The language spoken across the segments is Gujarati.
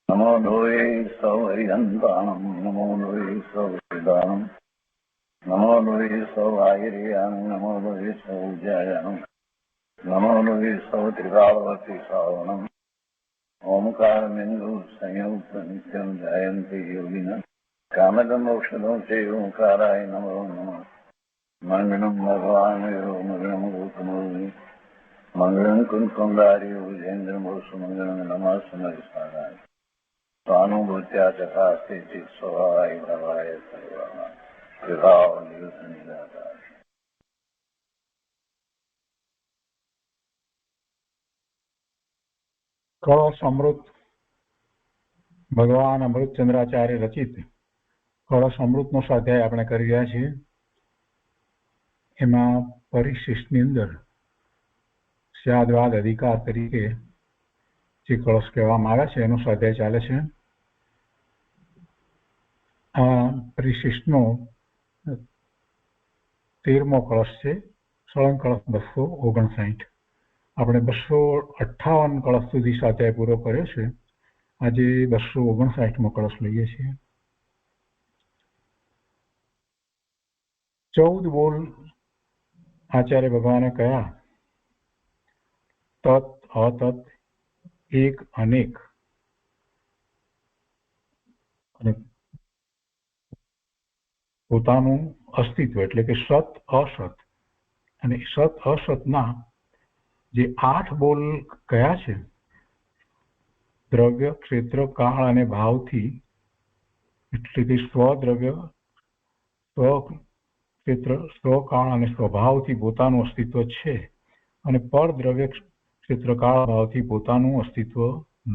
नमो द्वे सौहरिहन्ताणं नमो द्वे सौहृदानं नमो द्वे सौवागिर्यानं नमो द्वे सौज्यायानं नमो द्वे सौत्रिकावती सावणम् ओंकारमिन्दु संयुक्त नित्यं जयन्ति योगिनः कामदमोक्षदं चैव ओंकाराय नमो नमः मङ्गलं भगवान् मङ्गलं गौतमोऽस्मि मङ्गलं कुञ्कुण्डार्यो विजेन्द्रमोऽस्तु नमः समरिसाराय स्वानुभूत्या चकास्ते चित् स्वभावाय भवाय सर्वाणां विभाव निरुद्ध निराकार। કળશ અમૃત ભગવાન અમૃતચંદ્રાચાર્ય રચિત કળશ અમૃતનો સ્વાધ્યાય આપણે કરી રહ્યા છીએ. એમાં પરિશિષ્ટની અંદર સ્યાદવાદ અધિકાર તરીકે જે કળશ કહેવામાં આવ્યા છે એનો સ્વાધ્યાય ચાલે છે. આ પરિશિષ્ટનો 13મો કળશ છે. સળંગ કળશ 259. આપણે 258 કળશ સુધી સ્વાધ્યાય પૂરો કર્યો છે. આજે 259મો કળશ લઈએ છીએ. 14 બોલ આચાર્ય ભગવાને કયા તત અતત એક અનેક અને પોતાનું અસ્તિત્વ એટલે કે સત અસત અને સત અસતના જે 8 બોલ કયા છે દ્રવ્ય ક્ષેત્ર કાળ અને ભાવથી એટલે કે સ્વદ્રવ્ય સ્વક્ષેત્ર સ્વકાળ અને સ્વભાવથી પોતાનું અસ્તિત્વ છે અને પરદ્રવ્ય ક્ષેત્ર કાળ ભાવથી પોતાનું અસ્તિત્વ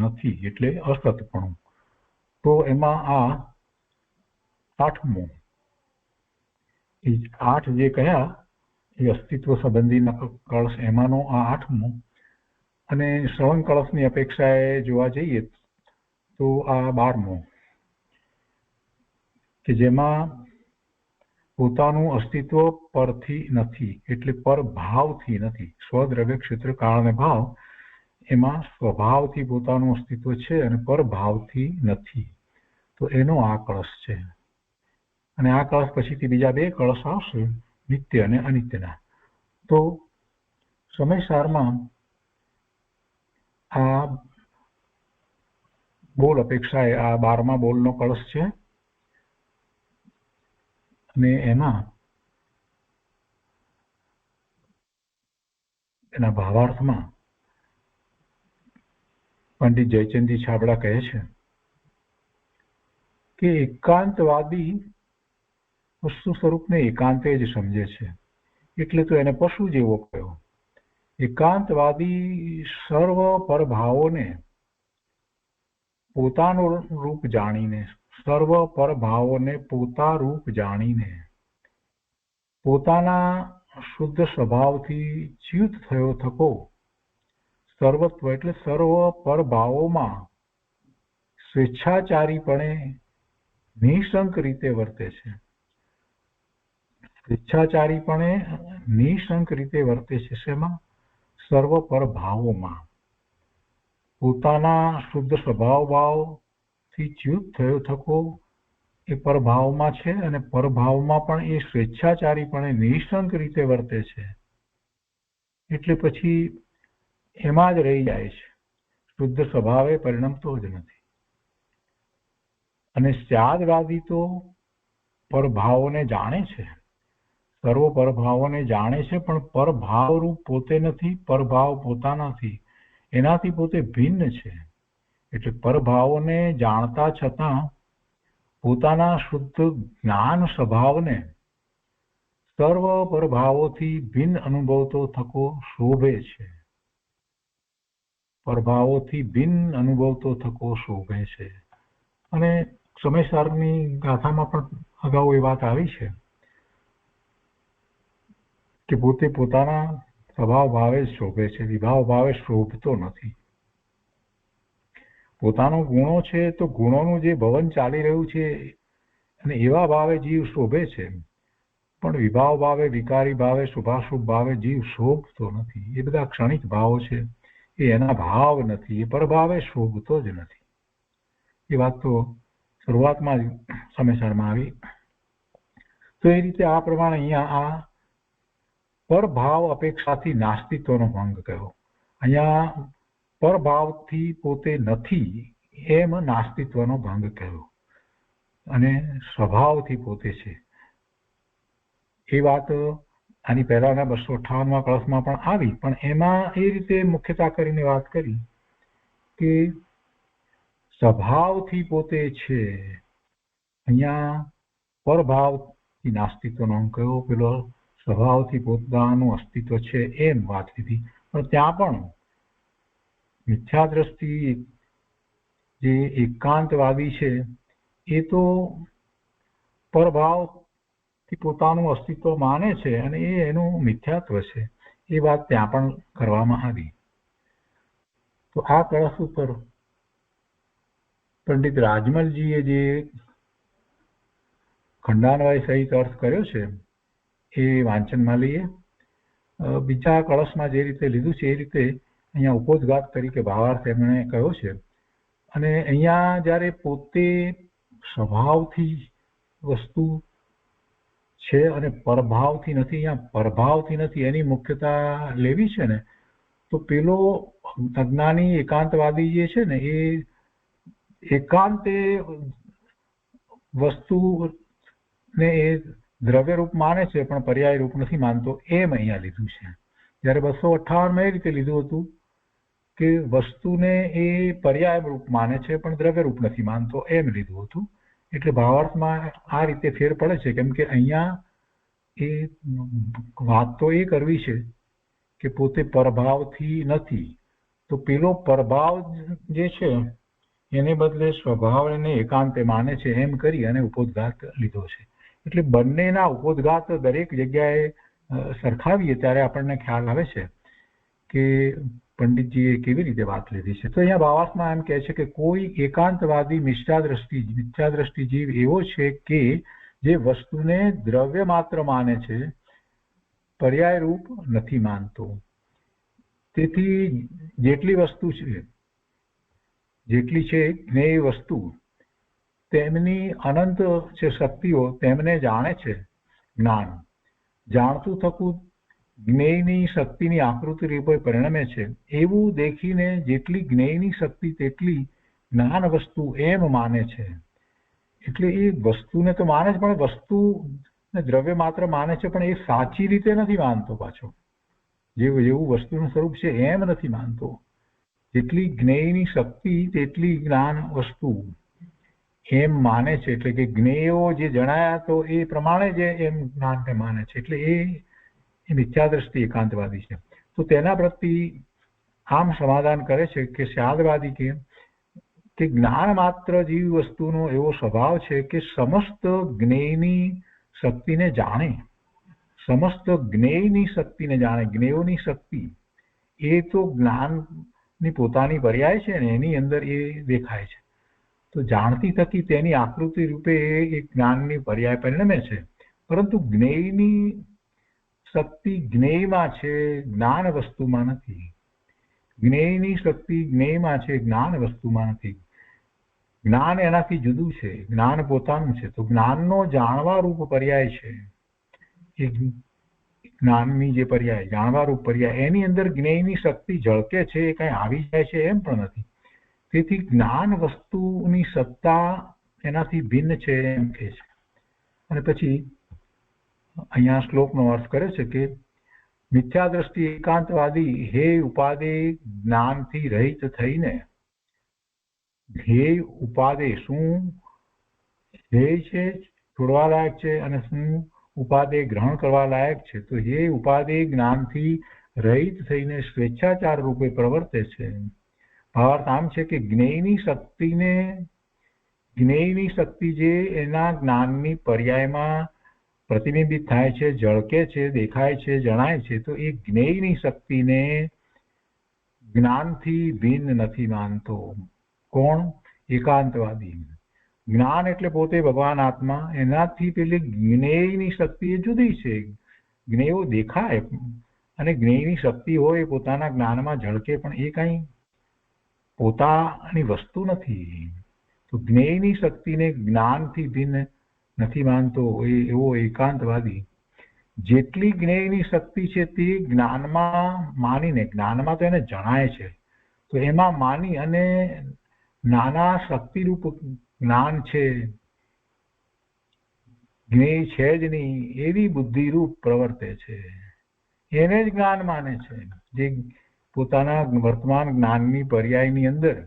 નથી એટલે અસતપણું. તો એમાં આ 8મો એ 8 જે કયા એ અસ્તિત્વ સંબંધીના કળશ એમાંનો આ 8મો અને સળંગ કળશની અપેક્ષાએ જોવા જઈએ તો આ 12મો કે જેમાં પોતાનું અસ્તિત્વ પરથી નથી એટલે પર ભાવથી નથી. સ્વદ્રવ્ય ક્ષેત્ર કાળ અને ભાવ એમાં સ્વભાવથી પોતાનું અસ્તિત્વ છે અને પર ભાવથી નથી. તો એનો આ કળશ છે. અને આ કળશ પછીથી બીજા 2 કળશ આવશે નિત્ય અને અનિત્યના. તો સમયસારમાં આ બોલ અપેક્ષાએ આ 12મા બોલનો કળશ છે અને એમાં એના ભાવાર્થમાં પંડિત જયચંદજી છાબડા કહે છે કે એકાંતવાદી વસ્તુ સ્વરૂપને એકાંતે જ સમજે છે એટલે તો એને પશુ જેવો કહ્યો. એકાંતવાદી સર્વ પરભાવોને પોતાનું રૂપ જાણીને સર્વ પરભાવોને પોતા રૂપ જાણીને પોતાના શુદ્ધ સ્વભાવથી ચ્યુત થયો થકો સર્વત્વ એટલે સર્વ પરભાવોમાં સ્વેચ્છાચારીપણે નિઃશંક રીતે વર્તે છે. સ્વેચ્છાચારીપણે નિઃશંક રીતે વર્તે છે. શેમાં? સર્વ પરભાવોમાં પોતાના શુદ્ધ સ્વભાવથી ચ્યુત થયો થકો એ પરભાવમાં છે અને પરભાવમાં પણ એ સ્વેચ્છાચારીપણે નિઃશંક રીતે વર્તે છે એટલે પછી એમાં જ રહી જાય છે. શુદ્ધ સ્વભાવે પરિણમતો જ નથી. અને સ્યાદવાદી તો પરભાવોને જાણે છે, સર્વ પરભાવોને જાણે છે પણ પરભાવરૂપ પોતે નથી, પરભાવ પોતાના નથી, એનાથી પોતે ભિન્ન છે. એટલે પરભાવોને જાણતા છતાં પોતાના શુદ્ધ જ્ઞાન સ્વભાવને સર્વ પરભાવોથી ભિન્ન અનુભવતો થકો શોભે છે. પરભાવોથી ભિન્ન અનુભવતો થકો શોભે છે. અને સમયસારની ગાથામાં પણ અગાઉ એ વાત આવી છે કે પોતે પોતાના સ્વભાવ ભાવે જ શોભે છે, વિભાવ ભાવે શોભતો નથી. પોતાનો ગુણો છે તો ગુણોનું જે ભવન ચાલી રહ્યું છે અને એવા ભાવે જીવ શોભે છે, પણ વિભાવ ભાવે વિકારી ભાવે શુભાશુભ ભાવે જીવ શોભતો નથી. એ બધા ક્ષણિક ભાવો છે, એ એના ભાવ નથી, એ પરભાવે શોભતો જ નથી. એ વાત તો શરૂઆતમાં જ સમયસરમાં આવી. તો એ રીતે આ પ્રમાણે અહીંયા આ પરભાવ અપેક્ષાથી નાસ્તિત્વનો ભંગ કહ્યો. અહીંયા પરભાવથી પોતે નથી એમ નાસ્તિત્વનો ભંગ કહ્યો અને સ્વભાવથી પોતે છે એ વાત આની પહેલાના 258માં કળશમાં પણ આવી, પણ એમાં એ રીતે મુખ્યતા કરીને વાત કરી કે સ્વભાવથી પોતે છે. અહીંયા પરભાવથી નાસ્તિત્વનો અંક કયો, પેલો સ્વભાવથી પોતાનું અસ્તિત્વ છે એમ વાત લીધી. પણ ત્યાં પણ મિથ્યા દ્રષ્ટિ જે એકાંતવાદી છે એ તો પરભાવથી પોતાનું અસ્તિત્વ માને છે અને એ એનું મિથ્યાત્વ છે એ વાત ત્યાં પણ કરવામાં આવી. તો આ કળશ ઉપર પંડિત રાજમલજીએ જે ખંડાન્વય સહિત અર્થ કર્યો છે એ વાંચનમાં લઈએ. બીજા કળશમાં જે રીતે લીધું છે એ રીતે અહીંયા ઉપોદ્ઘાત તરીકે ભાવાર્થ એમણે કહ્યો છે. અને અહીંયા જ્યારે પોતે સ્વભાવથી વસ્તુ છે અને પરભાવથી નથી, અહીંયા પરભાવથી નથી એની મુખ્યતા લેવી છે ને, તો પેલો અજ્ઞાની એકાંતવાદી જે છે ને એ એકાંતે વસ્તુ ને એ દ્રવ્ય રૂપ માને છે પણ પર્યાય રૂપ નથી માનતો એમ અહીંયા લીધું છે. જ્યારે 258માં એ રીતે લીધું હતું કે વસ્તુને એ પર્યાય રૂપ માને છે પણ દ્રવ્ય રૂપ નથી માનતો એમ લીધું હતું. એટલે ભાવાર્થમાં આ રીતે ફેર પડે છે, કેમ કે અહીંયા એ વાત તો એ કરવી છે કે પોતે પરભાવથી નથી, તો પેલો પરભાવ જે છે એને બદલે સ્વભાવ એને એકાંતે માને છે એમ કરી અને ઉપોદ્ઘાત લીધો છે. એટલે બંનેના ઉપોદ્ઘાત દરેક જગ્યાએ સરખાવીએ ત્યારે આપણને ખ્યાલ આવે છે કે પંડિતજીએ કેવી રીતે વાત લીધી છે. તો અહીંયા ભાવાર્થમાં એમ કહે છે કે કોઈ એકાંતવાદી મિથ્યાદ્રષ્ટિ જીવ એવો છે કે જે વસ્તુને દ્રવ્ય માત્ર માને છે, પર્યાય રૂપ નથી માનતો. તેથી જેટલી વસ્તુ છે, જેટલી છે જ્ઞેય વસ્તુ, તેમની અનંત છે શક્તિઓ તેમને જાણે છે જ્ઞાન. જાણતું થતું જ્ઞેયની શક્તિની આકૃતિ રૂપે પરિણમે છે. એવું દેખીને જેટલી જ્ઞેયની શક્તિ તેટલી જ્ઞાન વસ્તુ એમ માને છે. એટલે એ વસ્તુને તો માને છે પણ વસ્તુને દ્રવ્ય માત્ર માને છે, પણ એ સાચી રીતે નથી માનતો. પાછો જેવું વસ્તુનું સ્વરૂપ છે એમ નથી માનતો. જેટલી જ્ઞેયની શક્તિ તેટલી જ્ઞાન વસ્તુ એમ માને છે. એટલે કે જ્ઞેયો જે જણાયા તો એ પ્રમાણે જ એમ જ્ઞાનને માને છે. એટલે એ મિથ્યાદ્રષ્ટિ એકાંતવાદી છે. તો તેના પ્રત્યે આમ સમાધાન કરે છે કે સ્યાદવાદી કે જ્ઞાન માત્ર જેવી વસ્તુનો એવો સ્વભાવ છે કે સમસ્ત જ્ઞેયની શક્તિને જાણે. સમસ્ત જ્ઞેયની શક્તિને જાણે. જ્ઞેયોની શક્તિ એ તો જ્ઞાનની પોતાની પર્યાય છે ને એની અંદર એ દેખાય છે. તો જાણતી થકી તેની આકૃતિ રૂપે એ જ્ઞાનની પર્યાય પરિણમે છે. પરંતુ જ્ઞેયની શક્તિ જ્ઞેયમાં છે, જ્ઞાન વસ્તુમાં નથી. જ્ઞેયની શક્તિ જ્ઞેયમાં છે, જ્ઞાન વસ્તુમાં નથી. જ્ઞાન એનાથી જુદું છે, જ્ઞાન પોતાનું છે. તો જ્ઞાનનો જાણવા રૂપ પર્યાય છે, એ જ્ઞાનની જે પર્યાય જાણવા રૂપ પર્યાય એની અંદર જ્ઞેયની શક્તિ ઝળકે છે, એ કઈ આવી જાય છે એમ પણ નથી. તેથી જ્ઞાન વસ્તુની સત્તા એનાથી ભિન્ન છે એમ કહે છે. અને પછી અહીંયા શ્લોકનો અર્થ કરે છે કે મિથ્યાદ્રષ્ટિ એકાંતવાદી હે ઉપાદે જ્ઞાનથી રહિત થઈને, હે ઉપાદે શું ધ્યેય છે છોડવા લાયક છે અને શું ઉપાદે ગ્રહણ કરવા લાયક છે. તો હે ઉપાદે જ્ઞાનથી રહિત થઈને સ્વેચ્છાચાર રૂપે પ્રવર્તે છે. ભાવાર્થ આમ છે કે જ્ઞેયની શક્તિ જે એના જ્ઞાનની પર્યાયમાં પ્રતિબિંબિત થાય છે, ઝળકે છે, દેખાય છે, જણાય છે, તો એ જ્ઞેયની શક્તિને જ્ઞાનથી ભિન્ન નથી માનતો. કોણ? એકાંતવાદી. જ્ઞાન એટલે પોતે ભગવાન આત્મા, એનાથી પેલી જ્ઞેયની શક્તિ એ જુદી છે. જ્ઞેયો દેખાય અને જ્ઞેયની શક્તિ હોય પોતાના જ્ઞાનમાં ઝળકે, પણ એ કઈ પોતાની વસ્તુ નથી. તો તો જ્ઞેયની શક્તિને જ્ઞાનથી ભિન્ન નથી માનતો એવો એકાંતવાદી જેટલી જ્ઞેયની શક્તિ છે તે જ્ઞાનમાં માનીને, જ્ઞાનમાં તો એને જણાય છે, તો એમાં માની અને નાના શક્તિરૂપ જ્ઞાન છે, જ્ઞેય છે જ નહીં એવી બુદ્ધિરૂપ પ્રવર્તે છે, એને જ જ્ઞાન માને છે. જે પોતાના વર્તમાન જ્ઞાનની પર્યાયની અંદર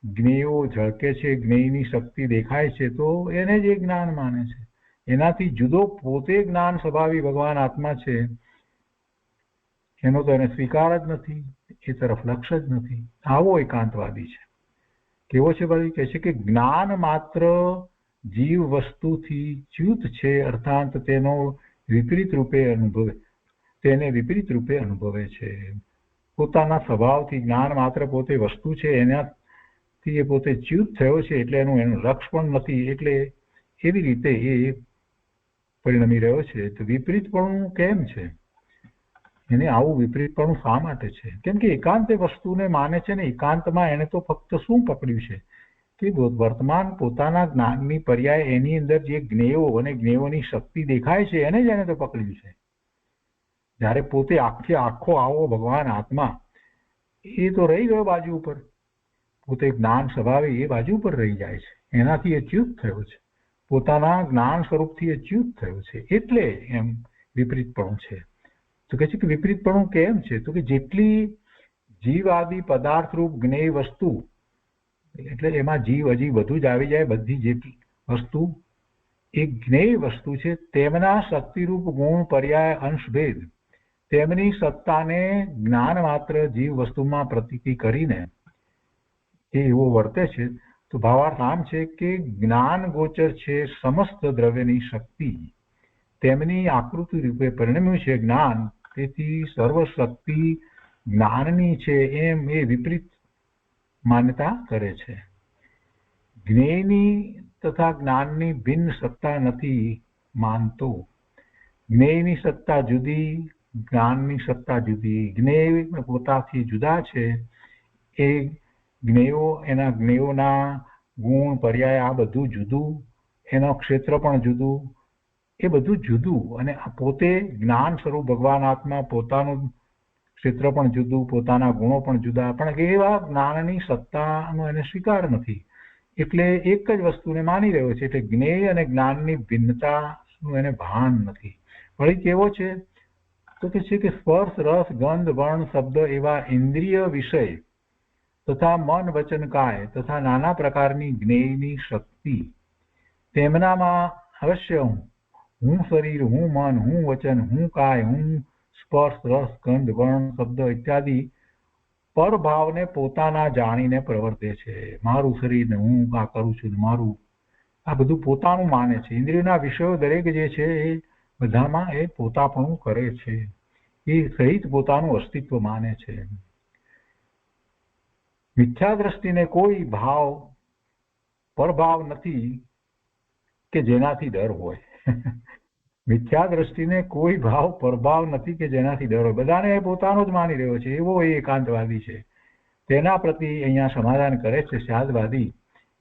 જ્ઞેયો ઝળકે છે, જ્ઞેયની શક્તિ દેખાય છે, તો એને જ એ જ્ઞાન માને છે. એનાથી જુદો પોતે જ્ઞાન સ્વભાવી ભગવાન આત્મા છે એનો તો એને સ્વીકાર જ નથી, એ તરફ લક્ષ્ય જ નથી. આવો એકાંતવાદી છે. કેવો છે ભાઈ? કહે છે કે જ્ઞાન માત્ર જીવ વસ્તુથી ચ્યુત છે, અર્થાત તેનો વિપરીત રૂપે અનુભવે, તેને વિપરીત રૂપે અનુભવે છે. પોતાના સ્વભાવથી જ્ઞાન માત્ર પોતે વસ્તુ છે, એનાથી એ પોતે ચ્યુત થયો છે, એટલે એનું લક્ષ્ય પણ નથી, એટલે એવી રીતે એ પરિણમી રહ્યો છે. તો વિપરીતપણું કેમ છે? એને આવું વિપરીતપણું શા માટે છે? કેમ કે એકાંત વસ્તુને માને છે ને એકાંતમાં એને તો ફક્ત શું પકડ્યું છે કે વર્તમાન પોતાના જ્ઞાનની પર્યાય એની અંદર જે જ્ઞેયો અને જ્ઞેયોની શક્તિ દેખાય છે એને જ એને તો પકડ્યું છે. જ્યારે પોતે આખો આવો ભગવાન આત્મા એ તો રહી ગયો બાજુ ઉપર, પોતે જ્ઞાન સ્વભાવે એ બાજુ ઉપર રહી જાય છે, એનાથી એ ચ્યુત થયો છે, પોતાના જ્ઞાન સ્વરૂપથી એ ચ્યુત થયો છે, એટલે એમ વિપરીતપણું છે. તો કહે છે કે વિપરીતપણું કેમ છે? તો કે જેટલી જીવ આદિ પદાર્થરૂપ જ્ઞેય વસ્તુ, એટલે એમાં જીવ હજી બધું જ આવી જાય, બધી જેટલી વસ્તુ એ જ્ઞેય વસ્તુ છે, તેમના શક્તિરૂપ ગુણ પર્યાય અંશભેદ તેમની સત્તાને જ્ઞાન માત્ર જીવ વસ્તુમાં પ્રતીતિ કરીને એ એવો વર્તે છે. તો ભાવાર્થ આમ છે કે જ્ઞાન ગોચર છે સમસ્ત દ્રવ્યની શક્તિ, તેમની આકૃતિ રૂપે પરિણમ્યું છે જ્ઞાન, તેથી સર્વશક્તિ જ્ઞાનની છે એમ એ વિપરીત માન્યતા કરે છે. જ્ઞેયની તથા જ્ઞાનની ભિન્ન સત્તા નથી માનતો. જ્ઞેયની સત્તા જુદી, જ્ઞાનની સત્તા જુદી. જ્ઞેય પોતાથી જુદા છે, એ જ્ઞેયો, એના જ્ઞેયોના ગુણ પર્યાય આ બધું જુદું, એનો ક્ષેત્ર પણ જુદું, એ બધું જુદું. અને પોતે જ્ઞાન સ્વરૂપ ભગવાન આત્મા, પોતાનું ક્ષેત્ર પણ જુદું, પોતાના ગુણો પણ જુદા, પણ એવા જ્ઞાનની સત્તાનો એને સ્વીકાર નથી, એટલે એક જ વસ્તુને માની રહ્યો છે. એટલે જ્ઞેય અને જ્ઞાનની ભિન્નતાનું એને ભાન નથી. વળી કેવો છે? તો કે છે કે સ્પર્શ, રસ, ગંધ, વર્ણ, શબ્દ એવા ઇન્દ્રિય વિષય તથા મન, વચન, કાય તથા નાના પ્રકારની જ્ઞેયની શક્તિ, તેમનામાં અવશ્ય હું શરીર, હું મન, હું વચન, હું કાય, હું સ્પર્શ, રસ, ગંધ, વર્ણ, શબ્દ ઇત્યાદિ પરભાવને પોતાના જાણીને પ્રવર્તે છે. મારું શરીર ને હું આ કરું છું, મારું આ બધું પોતાનું માને છે. ઇન્દ્રિયોના વિષયો દરેક જે છે એ બધામાં એ પોતાપણું કરે છે, એ સહિત પોતાનું અસ્તિત્વ માને છે. મિથ્યા દ્રષ્ટિને કોઈ ભાવ પરભાવ નથી કે જેનાથી ડર હોય. મિથ્યા દ્રષ્ટિને કોઈ ભાવ પરભાવ નથી કે જેનાથી ડર હોય. બધાને એ પોતાનો જ માની રહ્યો છે, એવો એ એકાંતવાદી છે. તેના પ્રતિ અહીંયા સમાધાન કરે છે સ્યાદવાદી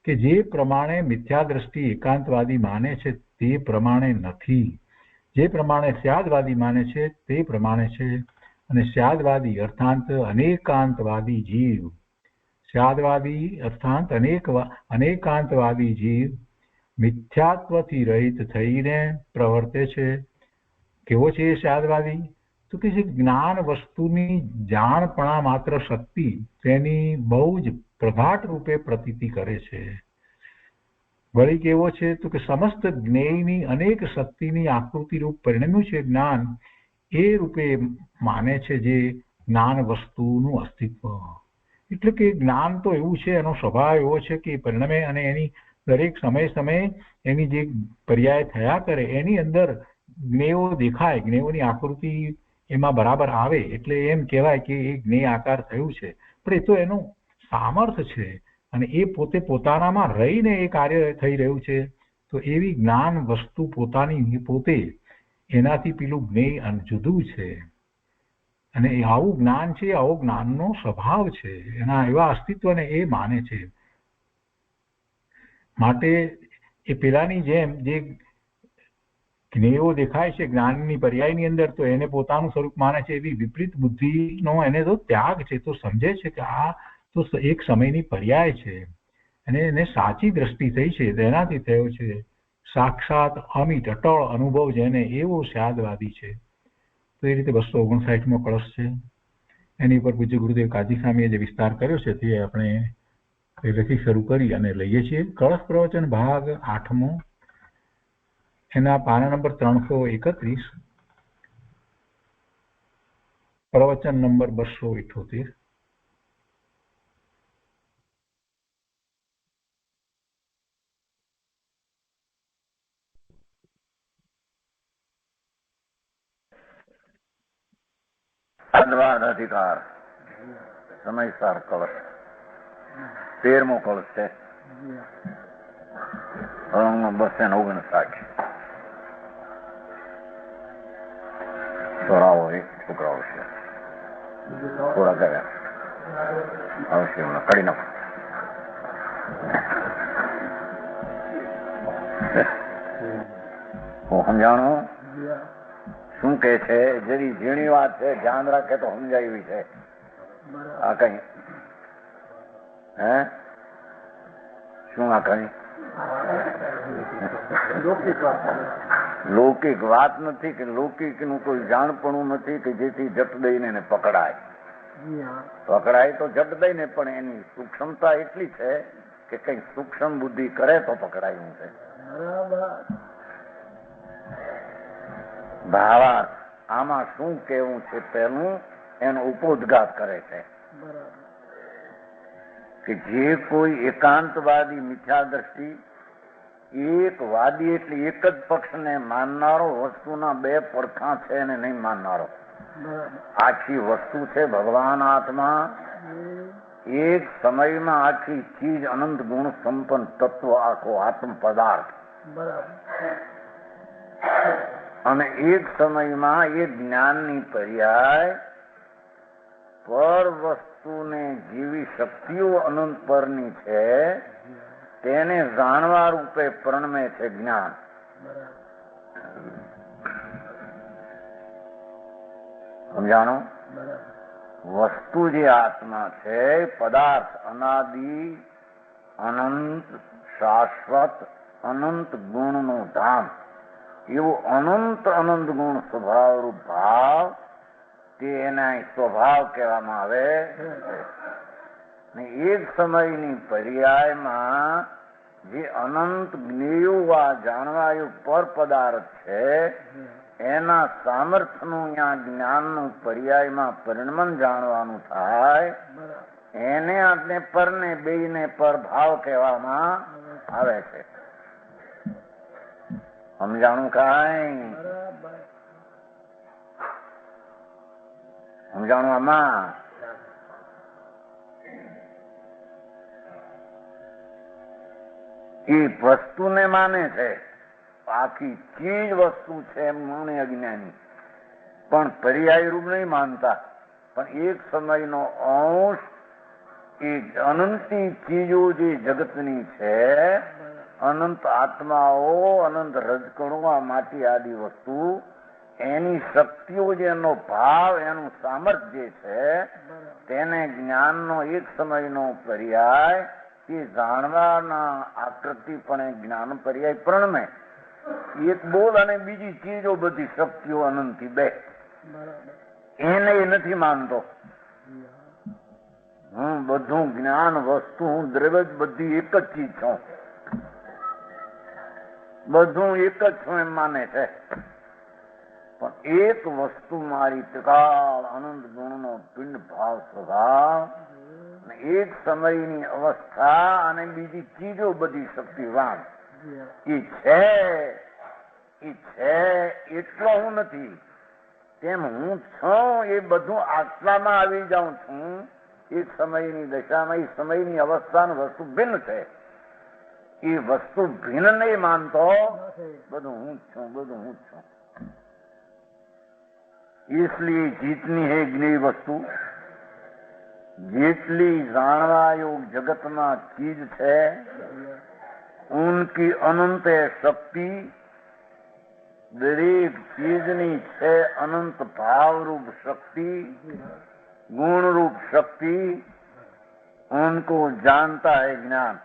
કે જે પ્રમાણે મિથ્યા દ્રષ્ટિ એકાંતવાદી માને છે તે પ્રમાણે નથી, જે પ્રમાણે સ્યાદવાદી માને છે તે પ્રમાણે છે. અને સ્યાદવાદી અર્થાંત અનેકાંતવાદી જીવ, સ્યાદવાદી અર્થાંત અનેકાંતવાદી જીવ મિથ્યાત્વથી રહિત થઈને પ્રવર્તે છે. કેવો છે એ સ્યાદવાદી? તો કે જે જ્ઞાન વસ્તુની જાણપણા માત્ર શક્તિ તેની બહુ જ પ્રઘાટ રૂપે પ્રતીતિ કરે છે. વળી કેવો છે? તો કે સમસ્ત જ્ઞેયની અનેક શક્તિની આકૃતિ રૂપ પરિણમ્યું છે જ્ઞાન, એ રૂપે માને છે જે જ્ઞાન વસ્તુનું અસ્તિત્વ. એટલે કે જ્ઞાન તો એવું છે, એનો સ્વભાવ એવો છે કે પરિણમે અને એની દરેક સમયે એની જે પર્યાય થયા કરે એની અંદર જ્ઞેયો દેખાય, જ્ઞેયોની આકૃતિ એમાં બરાબર આવે એટલે એમ કહેવાય કે એ જ્ઞેય આકાર થયું છે. પણ એ તો એનું સામર્થ્ય છે અને એ પોતે પોતાનામાં રહીને એ કાર્ય થઈ રહ્યું છે. તો એવી જ્ઞાન વસ્તુ પોતાની પોતે એનાથી પેલું જ્ઞેય જુદું છે, અને આવું જ્ઞાન છે, આવો જ્ઞાનનો સ્વભાવ છે, એના એવા અસ્તિત્વને એ માને છે. માટે એ પેલાની જેમ જે જ્ઞેયો દેખાય છે જ્ઞાનની પર્યાયની અંદર, તો એને પોતાનું સ્વરૂપ માને છે. એવી વિપરીત બુદ્ધિનો એને તો ત્યાગ છે, તો સમજે છે કે આ તો એક સમયની પર્યાય છે અને એને સાચી દ્રષ્ટિ થઈ છે, તેનાથી થયો છે સાક્ષાત અમિત અટળ અનુભવ જેને, એવો સ્યાદવાદી છે. તો એ રીતે 259મો કળશ છે. એની ઉપર પૂજ્ય ગુરુદેવ કાજી સ્વામીએ જે વિસ્તાર કર્યો છે તે આપણે પહેલેથી શરૂ કરી અને લઈએ છીએ. કળશ પ્રવચન ભાગ 8મો, એના પાના નંબર 331, પ્રવચન નંબર 278. અદ્વાદ અધિકાર સમયસાર કળશ 13મો કળશ છે. 259. છોરાઓ છોકરાઓ છે થોડા ગયા અવશ્ય કરી નાખો. હું સમજાણું શું કે છે? જેની ઝીણી વાત છે, ધ્યાન રાખે તો સમજાવી છે. આ કઈ હે શું આ કઈ લૌકિક વાત નથી કે લૌકિક નું કોઈ જાણપણું નથી કે જેથી જટ દઈને પકડાય. પકડાય તો જટ દઈને, પણ એની સૂક્ષ્મતા એટલી છે કે કઈ સૂક્ષ્મ બુદ્ધિ કરે તો પકડાયું છે. ભાવાર્થ આમાં શું કેવું છે પેલું એનો ઉપોદ્ઘાત કરે છે કે જે કોઈ એકાંતવાદી મિથ્યા દ્રષ્ટિ, એક વાદી એટલે એક જ પક્ષને માનનારો, વસ્તુના બે પડખા છે એને નહીં માનનારો. આખી વસ્તુ છે ભગવાન આત્મા, એક સમયમાં આખી ચીજ અનંત ગુણ સંપન્ન તત્વ આખો આત્મ પદાર્થ, અને એક સમયમાં એ જ્ઞાનની પર્યાય પર વસ્તુને જેવી શક્તિઓ અનંત પરની છે તેને જાણવા રૂપે પ્રણમે છે જ્ઞાન. સમજાણો? વસ્તુ જે આત્મા છે, પદાર્થ અનાદિ અનંત શાશ્વત અનંત ગુણનું ધામ, એવું અનંત અનંત ગુણ સ્વભાવરૂપ ભાવ, તે એના સ્વભાવ કહેવામાં આવે. એક સમયની પર્યાયમાં જે અનંત જ્ઞેયો જાણવાયું પર પદાર્થ છે એના સામર્થ્યનું ત્યાં જ્ઞાનનું પર્યાયમાં પરિણમન જાણવાનું થાય, એને આપણે પરને બેયને પર ભાવ કહેવામાં આવે છે. સમજાણું? કાંઈ સમજાણું? આમાં એ વસ્તુને માને છે, આખી ચીજ વસ્તુ છે એમ માને અજ્ઞાની, પણ પર્યાય રૂપ નહીં માનતા. પણ એક સમયનો અંશ એ અનંતી ચીજો જે જગતની છે, અનંત આત્માઓ, અનંત રજકણો, આ માટી આદિ વસ્તુ, એની શક્તિઓ જેનો ભાવ, એનું સામર્થ્ય જે છે તેને જ્ઞાનનો એક સમયનો પર્યાય, એ જાણવાના આકૃતિપણે જ્ઞાન પર્યાય પ્રણમે. એક બોલ અને બીજી ચીજો બધી શક્તિઓ અનંતથી બે, એને એ નથી માનતો. હું બધું જ્ઞાન વસ્તુ, હું દ્રવ્ય બધી એક જ ચીજ છું, બધું એક જ છું એમ માને છે. પણ એક વસ્તુ મારી ત્રિકાળ અનંત ગુણનો પિંડ ભાવ સ્વભાવ, એક સમયની અવસ્થા અને બીજી ચીજો બધી શક્તિવાન એ છે એટલો હું નથી, તેમ હું છું એ બધું આટલામાં આવી જાઉં છું. એક સમયની દશામાં એ સમયની અવસ્થા વસ્તુ ભિન્ન છે, એ વસ્તુ ભિન્ન નહીં માનતો, બધું હું જ છું, બધું હું જ છું. इसलिए जितनी है ज्ञेय वस्तु, જેટલી જાણવા યોગ જગતમાં ચીજ છે उनकी अनंत है शक्ति, दरेक चीजनी है अनंत भाव रूप शक्ति, गुण रूप शक्ति, उनको जानता है ज्ञान,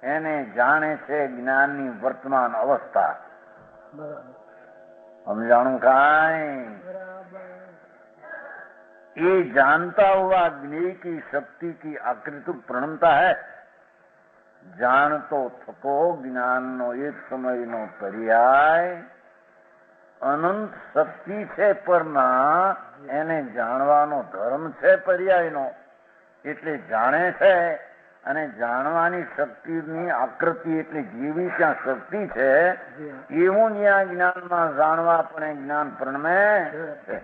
એને જાણે છે જ્ઞાનની વર્તમાન અવસ્થા. સમજાણું કાંઈ? ये जानता हुआ ज्ञेय की शक्ति की आकृति प्रणमता है. जान तो थको ज्ञान नो एक समय नो पर्याय अनंत शक्ति છે પરના એને જાણવાનો ધર્મ છે પર્યાયનો, એટલે જાણે છે. અને જાણવાની શક્તિની આકૃતિ એટલે જેવી ત્યાં શક્તિ છે એવું જ્યાં જ્ઞાનમાં જાણવા પણ જ્ઞાન પ્રણમે છે.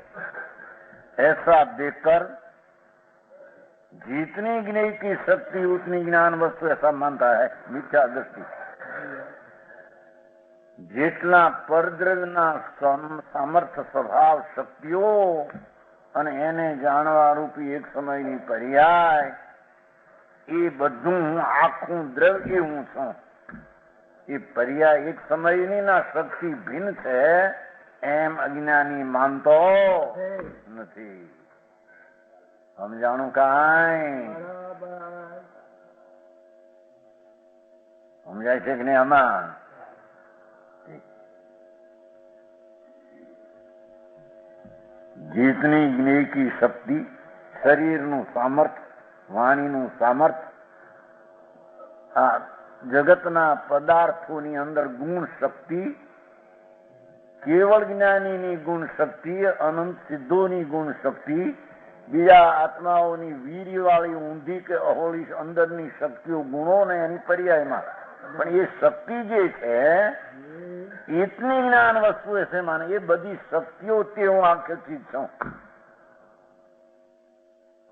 ऐसा देखकर जितनी ज्ञेय की शक्ति उतनी ज्ञान वस्तु ऐसा मानता है मिथ्या दृष्टि. જેટલા પરદ્રવ્યના સામર્થ્ય સ્વભાવ શક્તિઓ અને એને જાણવા રૂપી એક સમયની પર્યાય એ બધું આખું દ્રવ્ય હું છું. એ પર્યાય એક સમયની ના શક્તિ ભિન્ન છે એમ અજ્ઞાની માનતો નથી. સમજાણું કાંઈ? સમજાય છે કે નહીં? આમાં जितनी ज्ञेय की शक्ति, शरीरનું સામર્થ્ય, વાણીનું સામર્થ્ય, આ જગતના પદાર્થોની અંદર ગુણ શક્તિ, કેવળ જ્ઞાનીની ગુણ શક્તિ, અનંત સિદ્ધોની ગુણ શક્તિ, બીજા આત્માઓની વીર્યવાળી ઊંધી કે અહોળી અંદરની શક્તિઓ ગુણો ને એની પર્યાયમાં પણ એ શક્તિ જે છે એટલી જ્ઞાન વસ્તુ છે માને એ બધી શક્તિઓ તે હું આખી ચીજ છું.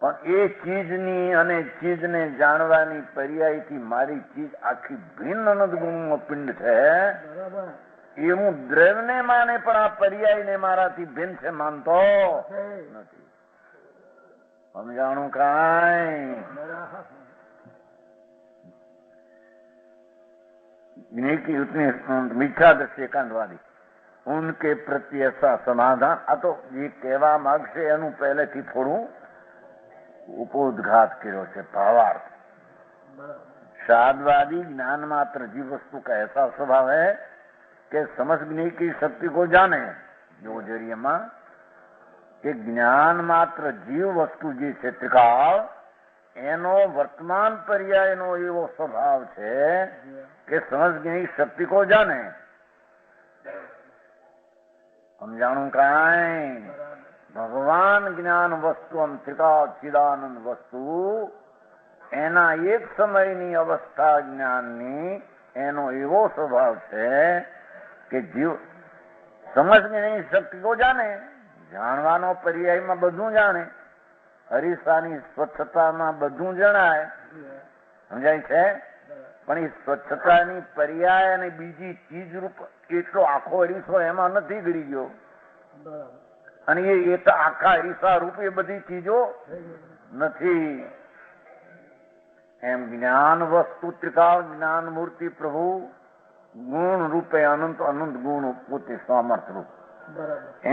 પણ એ ચીજની અને ચીજને જાણવાની પર્યાયથી મારી ચીજ આખી ભિન્ન અનંત ગુણનો પિંડ છે એ હું દ્રવ્યને માને પણ આ પર્યાયને મારાથી ભિન્ન છે માનતો નથી. સમજાણું કાંઈ? की उतनी मिथ्या दृष्टि एकांतवादी उनके प्रति ऐसा समाधान. आ तो ये कहवा मागशे एनु पहलेथी थोड़ू उपोद्घात कर्यो छे. भावार्थ शादवादी ज्ञान मात्र जीव वस्तु का ऐसा स्वभाव है कि समस्त ज्ञेय की शक्ति को जाने. जो जरिए में कि ज्ञान मात्र जीव वस्तु जी छे त्रिकाल એનો વર્તમાન પર્યાયનો એવો સ્વભાવ છે કે સમજ જ્ઞેય શક્તિ કો જાને. સમજાણું કાંઈ? ભગવાન જ્ઞાન વસ્તુ ત્રિકાળ ચિદાનંદ વસ્તુ એના એક સમયની અવસ્થા જ્ઞાનની એનો એવો સ્વભાવ છે કે જીવ સમજ જ્ઞેય શક્તિ કો જાને. જાણવાનો પર્યાયમાં બધું જાણે. હરીસાની સ્વચ્છતામાં બધું જણાય. સમજાય છે? પણ એ સ્વચ્છતાની પર્યાય અને બીજી ચીજ રૂપ એટલો આખો હરીસો એમાં નથી ગળી ગયો અને એ તો આખા હરીસા રૂપ એ બધી ચીજો નથી. એમ જ્ઞાન વસ્તુ ત્રિકાળ જ્ઞાન મૂર્તિ પ્રભુ ગુણ રૂપે અનંત અનંત ગુણ પોતે સામર્થ રૂપ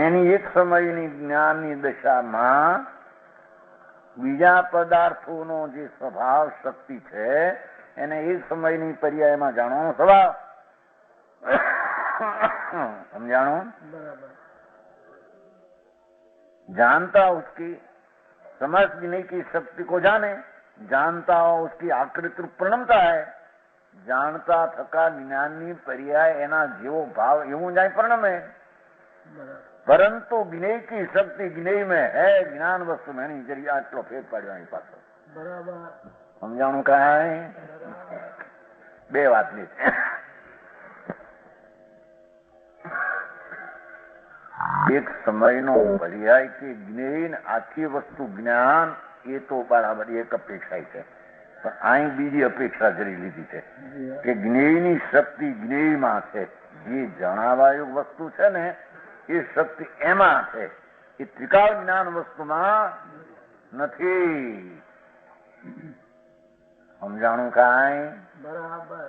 એની એક સમયની જ્ઞાનની દશામાં બીજા પદાર્થોનો જે સ્વભાવ શક્તિ છે એને એક સમયની પર્યાયમાં જાણવાનો સ્વભાવ. સમજાણું? जानता उसकी समझ ज्ञेय की शक्ति को जाने. जानता उसकी आकृति प्रणमता है. जानता थका ज्ञाननी पर्याय एना जेवो भाव एवं जाए प्रणमे. परंतु ज्ञेय की शक्ति ज्ञेय में है, ज्ञान वस्तु में नहीं. जरिए आटलो फेर पाड्यो અહીં પાછો. બરાબર સમજાણું કાંઈ? બે વાત ની એક સમયનો પર્યાય કે જ્ઞેય આખી વસ્તુ જ્ઞાન એ તો બરાબર એક અપેક્ષા છે. પણ અહીં બીજી અપેક્ષા કરી લીધી છે કે જ્ઞેયની શક્તિ જ્ઞેયમાં છે. જે જણાવાયું વસ્તુ છે ને એ શક્તિ એમાં છે. એ ત્રિકાળ જ્ઞાન વસ્તુમાં નથી. સમજાણું કાંઈ? બરાબર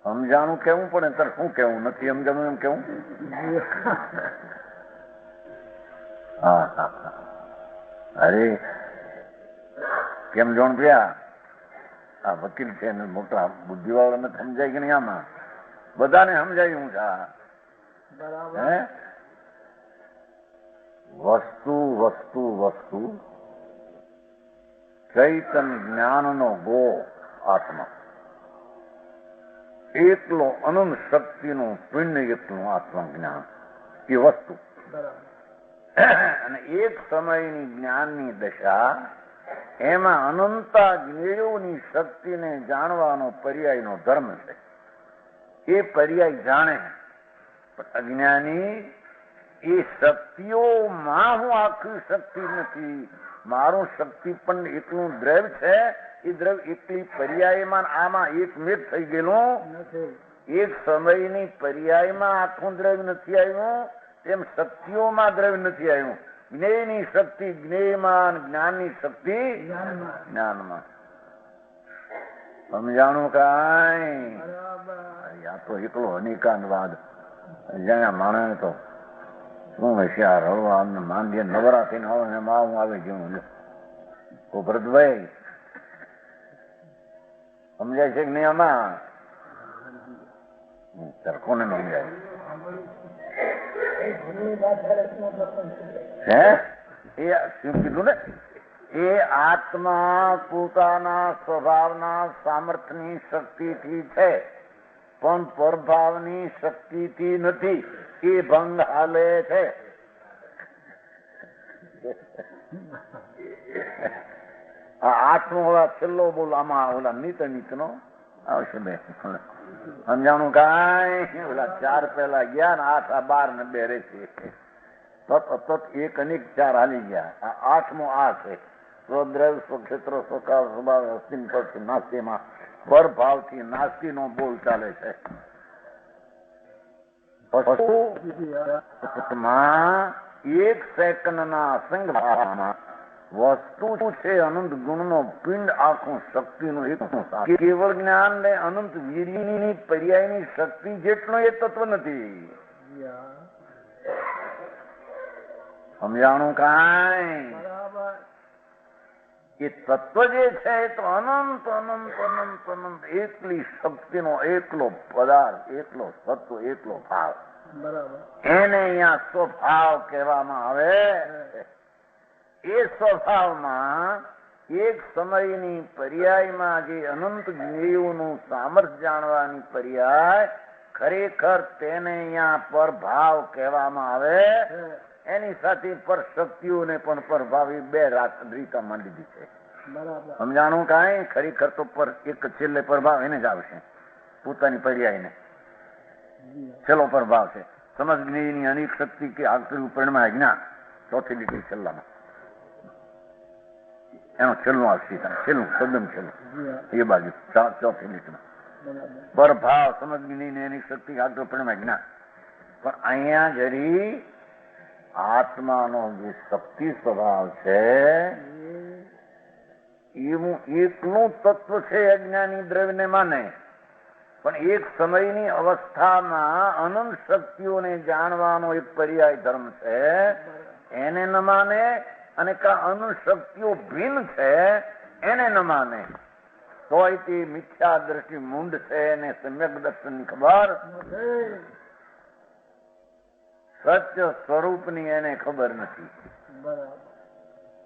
સમજાણું કેવું પડે તારે શું કેવું નથી સમજાણું એમ કેવું હા હા હા અરે કેમ જોણ પ્યા આ વકીલ છે ને મોટા બુદ્ધિવાળાને સમજાય કે નહીં આમાં બધાને સમજાયું છે હે વસ્તુ વસ્તુ વસ્તુ ચૈતન જ્ઞાનનો ગો આત્મા એકલો અનંત શક્તિનું પિંડ એકલું આત્મા જ્ઞાન એ વસ્તુ અને એક સમયની જ્ઞાનની દશા એમાં અનંતા જ્ઞેયોની શક્તિને જાણવાનો પર્યાયનો ધર્મ છે. એ પર્યાય જાણે પણ અજ્ઞાની એ શક્તિઓમાં હું આખી શક્તિ નથી, મારું શક્તિ પણ એટલું દ્રવ્ય છે, એ દ્રવ્ય એટલી પર્યાયમાં આમાં એક મેઘ થઈ ગયેલું એક સમયની પર્યાયમાં આખું દ્રવ્ય નથી આવ્યું, તેમ શક્તિઓમાં દ્રવ્ય નથી આવ્યું. જ્ઞેયની શક્તિ જ્ઞેયમાં, જ્ઞાનની શક્તિ જ્ઞાનમાં. સમજાણું કાંઈ? આ તો એકલો અનેકાંતવાદ જ્યાં માણસ તો શું હોશિયાર હળવા અમને માંડીએ નવરા થઈને હવે એમાં હું આવે જેવું ઓ ભરતભાઈ સમજાય છે કે નહીં આમાં? સરખોને સમજાય હે એ શું કીધું ને એ આત્મા પોતાના સ્વભાવના સામર્થ્યની શક્તિથી છે પણ પરભાવની શક્તિથી નથી. એ ભંગ હાલે છે. આઠમો ઓલા છેલ્લો બોલ આમાં ઓલા નીત નો આવશે બે સમજાણું કાંઈ? ઓલા 4 પહેલા ગયા ને 8 આ 12 ને 2 રહેશે તત એક અનેક 4 હાલી ગયા. આ આઠમો આ છે સ્વદ્રવ્ય સ્વક્ષેત્ર સ્વકાળ સ્વભાવ અસ્તિન પર નાસ્તીમાં પરભાવથી નાસ્તી નો બોલ ચાલે છે. એક સેકન્ડના અસંગમાં વસ્તુ છે અનંત ગુણનો પિંડ આખું શક્તિનું એક કેવળ જ્ઞાન ને અનંત વીર્યની પર્યાયની શક્તિ જેટલો એ તત્વ નથી. સમજાણું કાંઈ? એ તત્વ જે છે એ તો અનંત અનંત અનંત અનંત એકલી શક્તિનો એકલો પદાર્થ, એકલો સત્વ, એકલો ભાવ. એને અહીંયા સ્વભાવ કહેવામાં આવે. એ સ્વભાવમાં એક સમયની પર્યાયમાં જે અનંત જ્ઞેયોનું સામર્થ્ય જાણવાની પર્યાય ખરેખર તેને અહીંયા પરભાવ કહેવામાં આવે. એની સાથે પર શક્તિઓને પણ પરભાવી 2 રીતા માંડી દીધી છે. સમજાણું કાંઈ? ખરેખર તો પર એક છેલ્લે પરભાવ એને જ આવશે, પોતાની પર્યાયને છેલ્લો પરભાવ છે. સમજ જ્ઞેયની અનેક શક્તિ કે આગળ પરિણામ જ્ઞાન ચોથી લીટી છેલ્લામાં એનો છેલ્લું આવશે, છેલ્લું તદ્દન છેલ્લું એ બાજુ ચોથી લીટીમાં પરભાવ સમજ જ્ઞેયની અનેક શક્તિ આગળ પરિણામ જ્ઞાન. પણ અહીંયા જરી આત્માનો જે શક્તિ સ્વભાવ છે એવું એકલું તત્વ છે. અજ્ઞાની દ્રવ્યને માને પણ એક સમયની અવસ્થામાં અનંત શક્તિઓને જાણવાનો એક પર્યાય ધર્મ છે, એને ન માને. અને અનંત શક્તિઓ ભિન્ન છે એને ન માને તોય તે મિથ્યા દ્રષ્ટિ મૂંડ છે એને સમ્યક દર્શનની ખબર, સત્ય સ્વરૂપની એને ખબર નથી.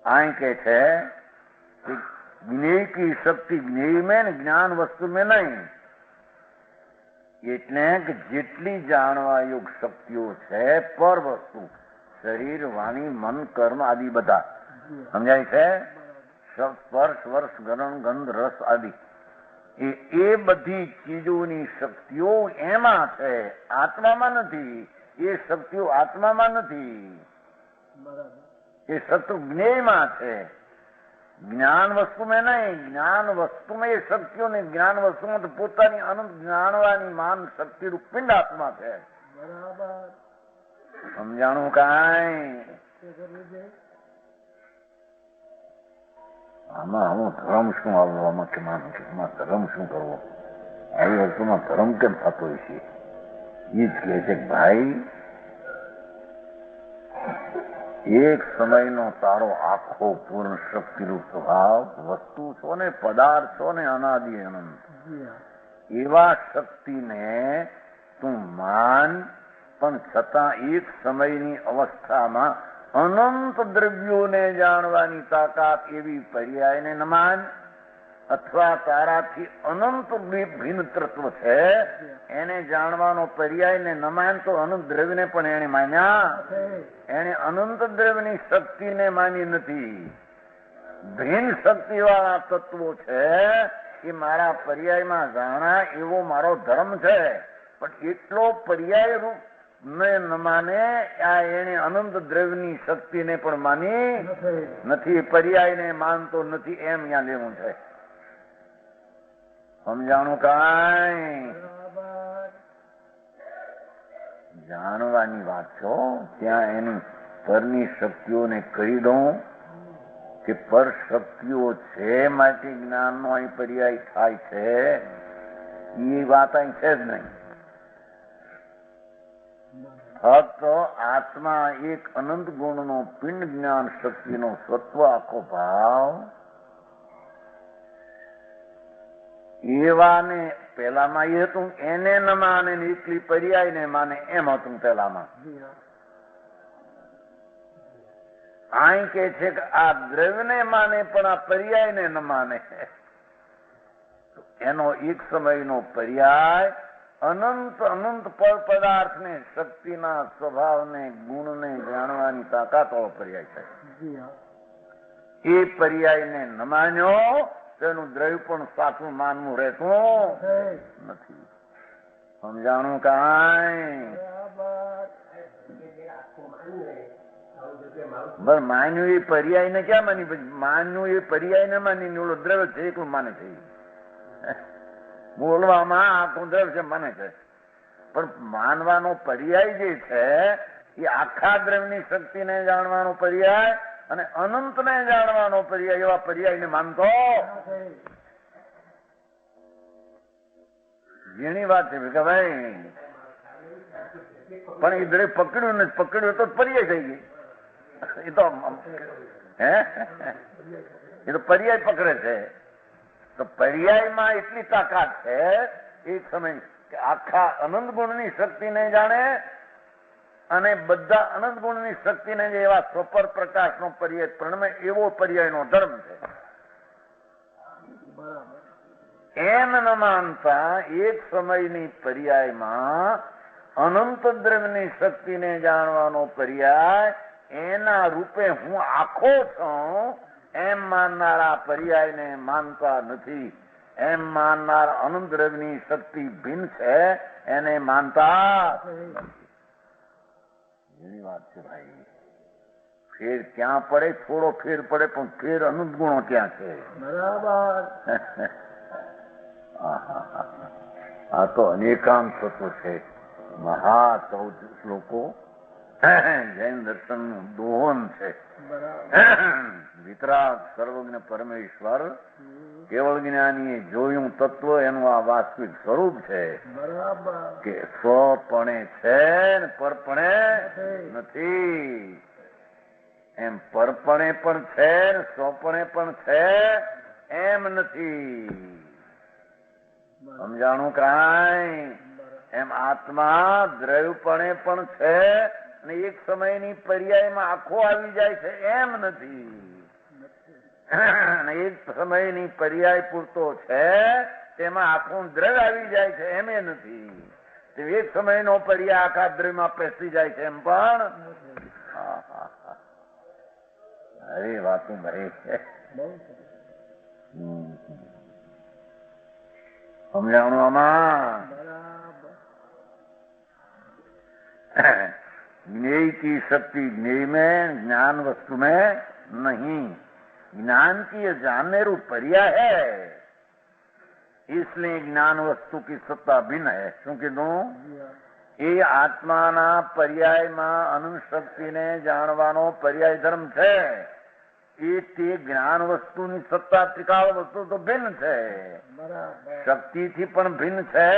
અહીં કે છે कि ज्ञेय की शक्ति ज्ञेय में ने ज्ञान वस्तु में नहीं. એટલે કે જેટલી જાણવા યોગ શક્તિઓ છે પર વસ્તુ શરીર, વાણી, મન, કર્મ આદિ બધા સમજાય છે. સ્પર્શ, વર્ષ, ગરણ, ગંધ, રસ આદિ એ બધી ચીજોની શક્તિઓ એમાં છે, આત્મામાં નથી. એ શક્તિઓ આત્મામાં નથી, એ શક્તિ જ્ઞેયમાં છે. જ્ઞાન વસ્તુ में नहीं, જ્ઞાન વસ્તુમાં એ શક્તિઓ ને જ્ઞાન વસ્તુમાં તો પોતાની અનંત જાણવાની માન શક્તિ રૂપ પિંડ આત્મા છે. સમજાણું કાંઈ? આમાં હું ધર્મ શું આવવો, આમાં કે માનું કે આમાં ધર્મ શું કરવો? આવી વસ્તુમાં ધર્મ કેમ થતો હોય છે? એ જ કહે છે કે ભાઈ, એક સમયનો તારો આખો પૂર્ણ શક્તિરૂપ સ્વભાવ, વસ્તુ છો ને, પદાર્થ છો ને, અનાદિ અનંત, એવા શક્તિને તું માન, પણ છતાં એક સમયની અવસ્થામાં અનંત દ્રવ્યોને જાણવાની તાકાત એવી પર્યાયને ન માન, અથવા તારાથી અનંત ભિન્ન તત્વ છે એને જાણવાનો પર્યાયને ન માનતો અનંત દ્રવ્યને પણ એને માન્યા. એને અનંત દ્રવ્યની શક્તિને માની નથી. ભિન્ન શક્તિ વાળા તત્વો છે એ મારા પર્યાયમાં જાણા એવો મારો ધર્મ છે, પણ એટલો પર્યાય રૂપ ને ન માને. આ એને અનંત દ્રવ્યની શક્તિને પણ માની નથી, પર્યાયને માનતો નથી, એમ અહીંયા લેવું છે. સમજાણું? કાંઈ જાણવાની વાત છો, ત્યાં એની પરની શક્તિઓને કહી દઉં કે પર શક્તિઓ છે માટે જ્ઞાનનો અહીં પર્યાય થાય છે, એ વાત અહીં છે જ નહીં. ફક્ત આત્મા એક અનંત ગુણનો પિંડ જ્ઞાન શક્તિનો સત્વ આખો ભાવ એવાને પેલામાં એ હતું, એને ન માને એકલી પર્યાય ને માને, એમ હતું પેલામાં. અહીં કે છે કે આ દ્રવ્યને માને પણ આ પર્યાયને ન માને. એનો એક સમયનો પર્યાય અનંત અનંત પર પદાર્થને, શક્તિના સ્વભાવને, ગુણને જાણવાની તાકાત વાળો પર્યાય છે. એ પર્યાયને ન માન્યો તેનું દ્રવ્ય પણ સાચું માનવું રહેતું નથી. સમજાણું? કાંઈ બસ માન્યું એ પર્યાય ને ક્યાં માની? માન્યું એ પર્યાય ને માની, ઓલો દ્રવ્ય છે એકલું માને છે. બોલવામાં આખું દ્રવ્ય છે માને છે, પણ માનવાનો પર્યાય જે છે એ આખા દ્રવ્યની શક્તિને જાણવાનો પર્યાય અને અનંતને જાણવાનો પર્યાય, એવા પર્યાયને માનતો. જેની વાત છે કે ભાઈ, પણ એ દ્રવ્ય પકડ્યું ને પકડ્યું તો પર્યાય થઈ ગઈ. એ તો એ તો પર્યાય પકડે છે. તો પર્યાયમાં એટલી તાકાત છે એક સમય કે આખા અનંત ગુણની શક્તિને જાણે, અને બધા અનંત ગુણની શક્તિને જે એવા સ્વપર પ્રકાશનો પર્યાય પ્રણમે, એવો પર્યાયનો ધર્મ છે. એમ ન માનતા એક સમયની પર્યાયમાં અનંત દ્રવ્યની શક્તિને જાણવાનો પર્યાય, એના રૂપે હું આખો છું એમ માનનારા પર્યાયને માનતા નથી. એમ માનનાર અનંત દ્રવ્યની શક્તિ ભિન્ન છે એને માનતા. એની વાત છે ભાઈ. ફેર ક્યાં પડે? થોડો ફેર પડે, પણ ફેર અનંત ગુણો ક્યાં છે? બરાબર. આ તો અનેકાંત તત્વ છે. મહા 14 શ્લોકો જૈન દર્શન નું દોહન છે. વિતરાગ સર્વજ્ઞ પરમેશ્વર કેવળ જ્ઞાનીએ જોયું તત્વ એનું આ વાસ્તવિક સ્વરૂપ છે કે સ્વપણે છે ને પરપણે નથી. એમ પરપણે પણ છે ને સ્વપણે પણ છે એમ નથી. સમજાણું? કાંઈ એમ આત્મા દ્રવ્યપણે પણ છે અને એક સમયની પર્યાયમાં આખો આવી જાય છે એમ નથી. એક સમયની પર્યાય પૂરતો છે તેમાં આખું દ્રવ્ય આવી જાય છે એમ નથી. એક સમયનો પર્યાય આખા દ્રવ્યમાં પેસી જાય છે એમ પણ. અરે વાતું ભાઈ છે. સમજાણું? આમાં ज्ञेय की शक्ति ज्ञेय में, ज्ञान वस्तु में नहीं. ज्ञान की ये जानने रूप पर्याय है, इसलिए ज्ञान वस्तु की सत्ता भिन्न है. શું કીધું? એ આત્માના પર્યાયમાં અનંત શક્તિને જાણવાનો પર્યાય ધર્મ છે. એ તે જ્ઞાન વસ્તુની સત્તા ત્રિકાળ વસ્તુ તો ભિન્ન છે, શક્તિથી પણ ભિન્ન છે,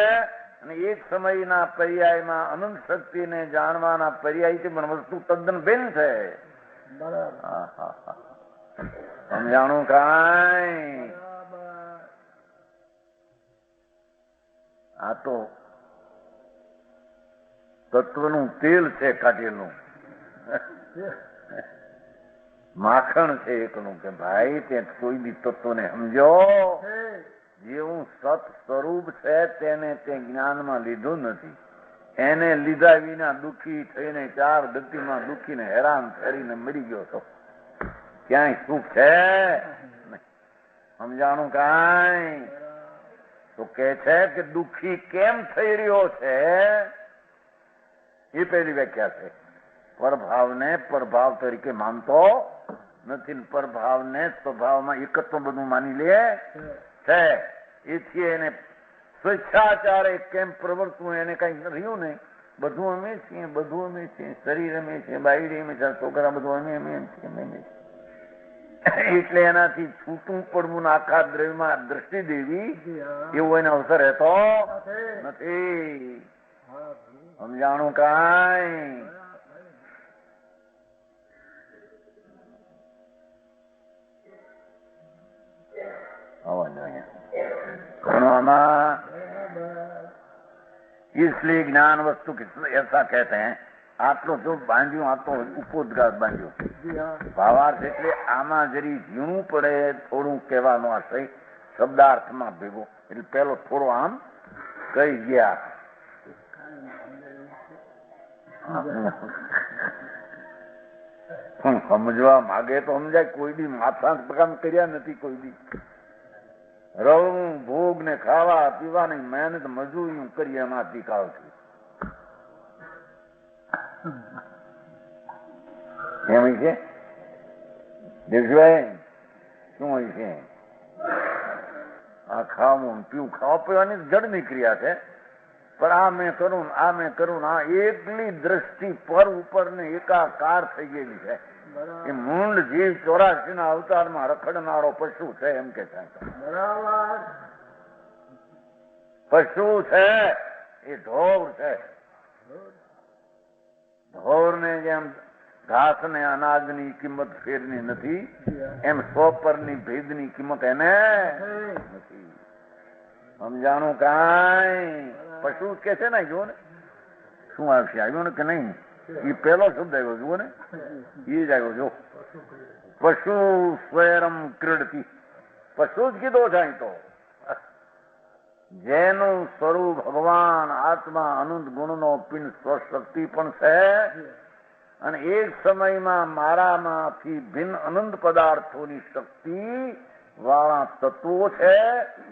અને એક સમયના પર્યાયમાં અનંત શક્તિને જાણવાના પર્યાયથી પણ વસ્તુ તદ્દન ભિન્ન છે. સમજાણું કાંઈ? આ તો તત્વનું તેલ છે કાઢેલું, માખણ છે એકનું, કે ભાઈ તે કોઈ બી તત્વને સમજો. જેવું સત સ્વરૂપ છે તેને તે જ્ઞાનમાં લીધું નથી, એને લીધા વિના દુઃખી થઈને 4 ગતિમાં દુઃખીને હેરાન કરીને મરી ગયો તો ક્યાંય સુખ છે? સમજાણું કાંઈ? તો કે છે કે દુઃખી કેમ થઈ રહ્યો છે એ પહેલી વ્યાખ્યા છે. પરભાવને પરભાવ તરીકે માનતો નથી, પરભાવને સ્વભાવમાં એકત્વ બધું માની લે છે. એથી એને સ્વેચ્છાચારે કેમ પ્રવર્તવું એને કઈ રહ્યું નહીં. બધું અમે છીએ, બધું અમે છીએ, શરીર અમે છીએ, બાયડી અમે છીએ, છોકરા બધું અમે છીએ. એટલે એનાથી છૂટું પડવું આખા દ્રવ્યમાં દ્રષ્ટિ દેવી એવો એને અવસર રહેતો નથી. સમજાણું કાંઈ? इसलिए ज्ञान वस्तु ऐसा कहते हैं. આટલો જો બાંધ્યું, આ તો ઉપોદઘાત બાંધ્યું. ભાવાર્થ એટલે આમાં જરી ઝીણું પડે થોડું કહેવાનો આશય શબ્દાર્થમાં ભેગો, એટલે પેલો થોડો આમ કહી ગયા. સમજવા માગે તો સમજાય. કોઈ બી માથા કામ કર્યા નથી, કોઈ બી રવવું ભોગ ને ખાવા પીવાની મહેનત મજૂરી કરીએ એમાંથી કાવ છું. એમ છે દેખભાઈ, શું હોય છે? આ ખાવું પીવું, ખાવા પીવાની જડની ક્રિયા છે, પણ આ મેં કરું, આ મેં કરું, આ એકલી દ્રષ્ટિ પર ઉપર ને એકાકાર થઈ ગયેલી છે. એ મૂંડ જીવ 84 ના અવતારમાં રખડનારો પશુ છે એમ કે છે. પશુ છે એ ઢોર છે. ઢોર ને જેમ ઘાસ ને અનાજની કિંમત ફેરની નથી, એમ સોપરની ભેદની કિંમત એને નથી. સમજાણું કાંઈ? પશુ કે છે ને, જુઓ ને શું આવશે, આવ્યો ને કે નહીં? એ પેલો શબ્દ આવ્યો, જુઓ ને, એ જ આવ્યો. જો પશુ સ્વયં ક્રીડતી, પશુ જ કીધો છે. તો જેનું સ્વરૂપ ભગવાન આત્મા અનંત ગુણનો પિંડ સ્વશક્તિ પણ છે, અને એક સમયમાં મારામાંથી ભિન્ન અનંત પદાર્થોની શક્તિ વાળા તત્વો છે,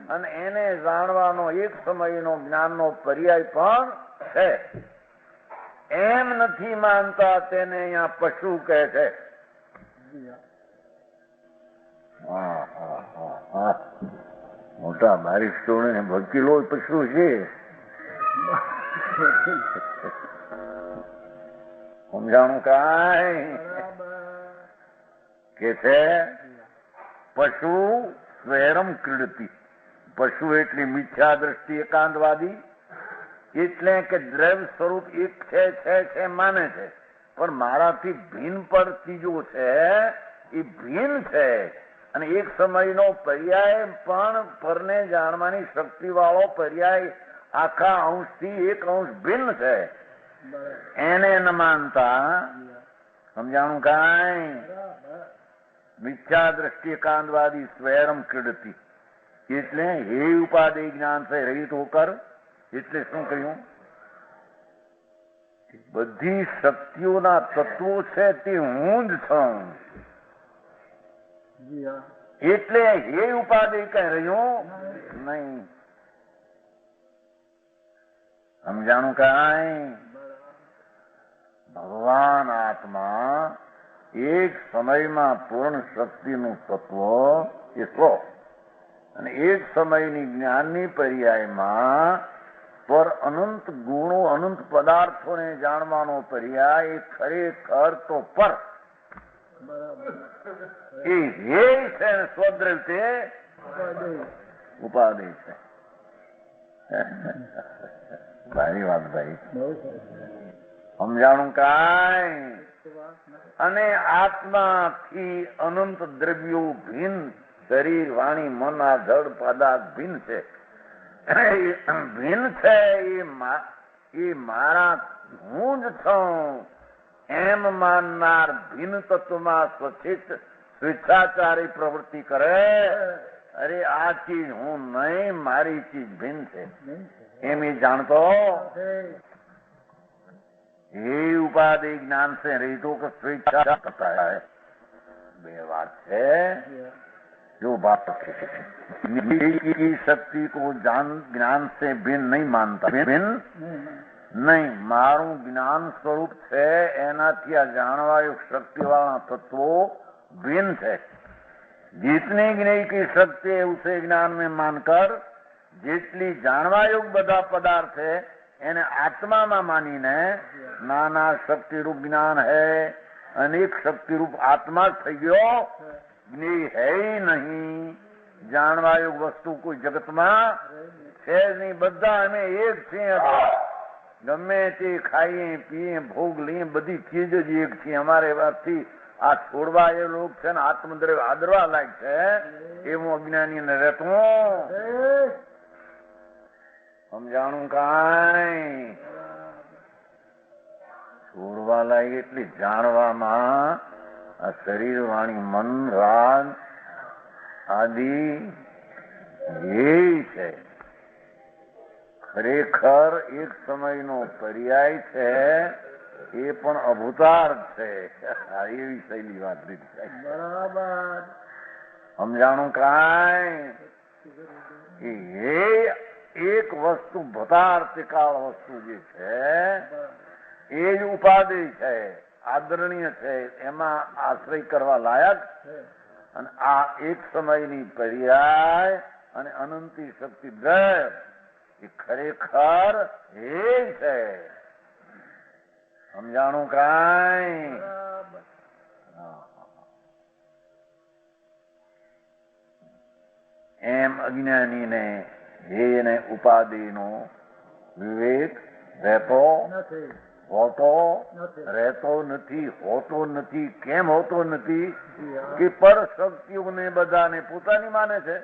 અને એને જાણવાનો એક સમયનો જ્ઞાનનો પર્યાય પણ છે. એમ નથી માનતા તેને અહીંયા પશુ કહે છે. મોટા બારીસ્ટોને વકીલો પશુ છે. સમજાણું કાંઈ? કે છે પશુ સ્વયં ક્રીડતી. પશુ એટલી મિથ્યા દ્રષ્ટિ એકાંતવાદી, એટલે કે દ્રવ્ય સ્વરૂપ એક છે માને છે, પણ મારાથી ભિન્ન પર ચીજો છે એ ભિન્ન છે, અને એક સમયનો પર્યાય પણ પરને જાણવાની શક્તિ વાળો પર્યાય આખા અંશથી એક અંશ ભિન્ન છે. એને ન માનતા. સમજાણું કાંઈ? મિથ્યા દ્રષ્ટિ એકાંતવાદી સ્વયં ક્રીડતી, એટલે હે ઉપાદેય જ્ઞાન છે રહિત હોકર. એટલે શું કહ્યું? બધી શક્તિઓના તત્વો છે તે હું જ છું. એટલે હે ઉપાધિ કઈ રહ્યું નહીં. સમજાણું કાંઈ? ભગવાન આત્મા એક સમયમાં પૂર્ણ શક્તિનું તત્વ એ સ્વ, અને એક સમયની જ્ઞાનની પર્યાયમાં પર અનંત ગુણો અનંત પદાર્થોને જાણવાનો પર્યાય ખરેખર તો પર એ ધ્યેય છે ને સ્વદ્રવ્ય તે ઉપાધિ છે. ભારી વાત ભાઈ, સમજાણું કાંઈ? અને આત્માથી અનંત દ્રવ્યો ભિન્ન, શરીર વાણી મન આ જડ પદાર્થ ભિન્ન છે. ભિન્ન છે એ મારા હું જ છું એમ માનનાર ભિન્ન તત્વમાં સ્વચિત સ્વેચ્છાચારી પ્રવૃત્તિ કરે. અરે આ ચીજ હું નહીં, મારી ચીજ ભિન્ન છે એમ એ જાણતો એ ઉપાધિ જ્ઞાન से रहितो का स्वेच्छा करता है. બે વાત છે. जो बात की शक्ति को ज्ञान से भिन्न नहीं मानता, भिन्न नहीं, મારું જ્ઞાન સ્વરૂપ છે એનાથી આ જાણવાયુક્ત શક્તિ વાળા તત્વો भिन्न है. जितनी ज्ञान की शक्ति है उसे ज्ञान में मानकर જેટલી જાણવાયુક્ત બધા પદાર્થ છે એને આત્મામાં માનીને નાના શક્તિ રૂપ જ્ઞાન હૈ, અનેક શક્તિ રૂપ આત્મા થઈ ગયો, જ્ઞેય હૈ નહીં. જાણવાયુક્ત વસ્તુ કોઈ જગતમાં છે જ નહીં. બધા અમે એક છીએ. ગમે તે ખાઈએ પીએ ભોગ લઈએ બધી ચીજ જ એક છીએ. અમારે વાતથી આ છોડવા એ લોક છે ને આત્મદ્રવ્ય આદરવા લાયક છે એવું અજ્ઞાની ને રહેતું સમજાણું કાંઈ? છોડવા લાયક એટલી જાણવામાં આ શરીર વાણી મન રાગ આદિ એ છે. ખરેખર એક સમયનો પર્યાય છે, એ પણ અભૂતાર્થ છે. એવી શૈલી વાત રીત બરાબર સમજાણું કાંઈ? એ એક વસ્તુ ભૂતાર્થ કાળ વસ્તુ જે છે એ જ ઉપાધિ છે, આદરણીય છે, એમાં આશ્રય કરવા લાયક. અને આ એક સમયની પર્યાય અને અનંતી શક્તિ દ્રવ્ય એ ખરેખર એ છે. સમજાણું કાંઈ? એમ અજ્ઞાનીને ધ્યેય ને ઉપાધિનો વિવેક રહેતો હોતો નથી. કેમ હોતો નથી? કે પર શક્તિઓને બધાને પોતાની માને છે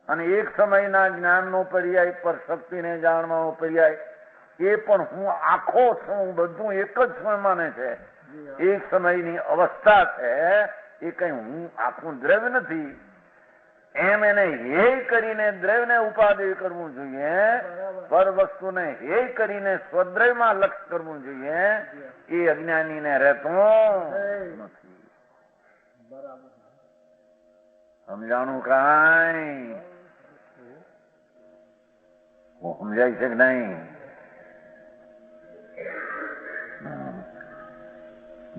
અને એક સમયના જ્ઞાનનો પર્યાય પર શક્તિને જાણવાનો પર્યાય એ પણ હું આખો છું, બધું એક જ છું માને છે. એક સમયની અવસ્થા છે, એ કઈ હું આખું દ્રવ્ય નથી એમ એને હેય કરીને દ્રવ્યને ઉપાધિ કરવું જોઈએ, પર વસ્તુને હેય કરીને સ્વદ્રવ્યમાં લક્ષ કરવું જોઈએ. એ અજ્ઞાનીને રહેતું નથી. સમજાણું કાંઈ? સમજાય છે કે નહીં?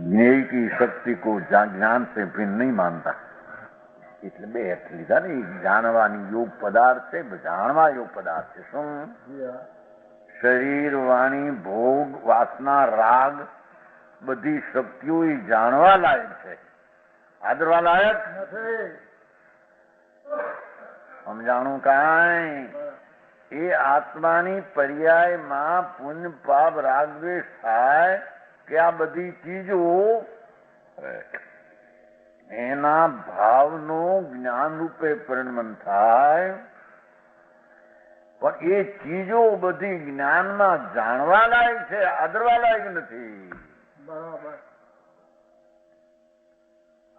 ज्ञेय की शक्ति को ज्ञान से भिन्न नहीं मानता. એટલે બે અર્થ લીધા ને. જાણવાની યોગ પદાર્થ છે, જાણવા યોગ પદાર્થ છે. શું? શરીર વાણી ભોગ વાસના રાગ બધી શક્તિઓ એ જાણવા લાયક છે, આદરવા લાયક નથી. સમજાણું કાંઈ? એ આત્માની પર્યાયમાં પુણ્ય પાપ રાગ દ્વેષ થાય કે આ બધી ચીજો એના ભાવનું જ્ઞાન રૂપે પરિણમન થાય, પણ એ ચીજો બધી જ્ઞાનમાં જાણવા લાયક છે, આદરવા લાયક નથી. બરાબર.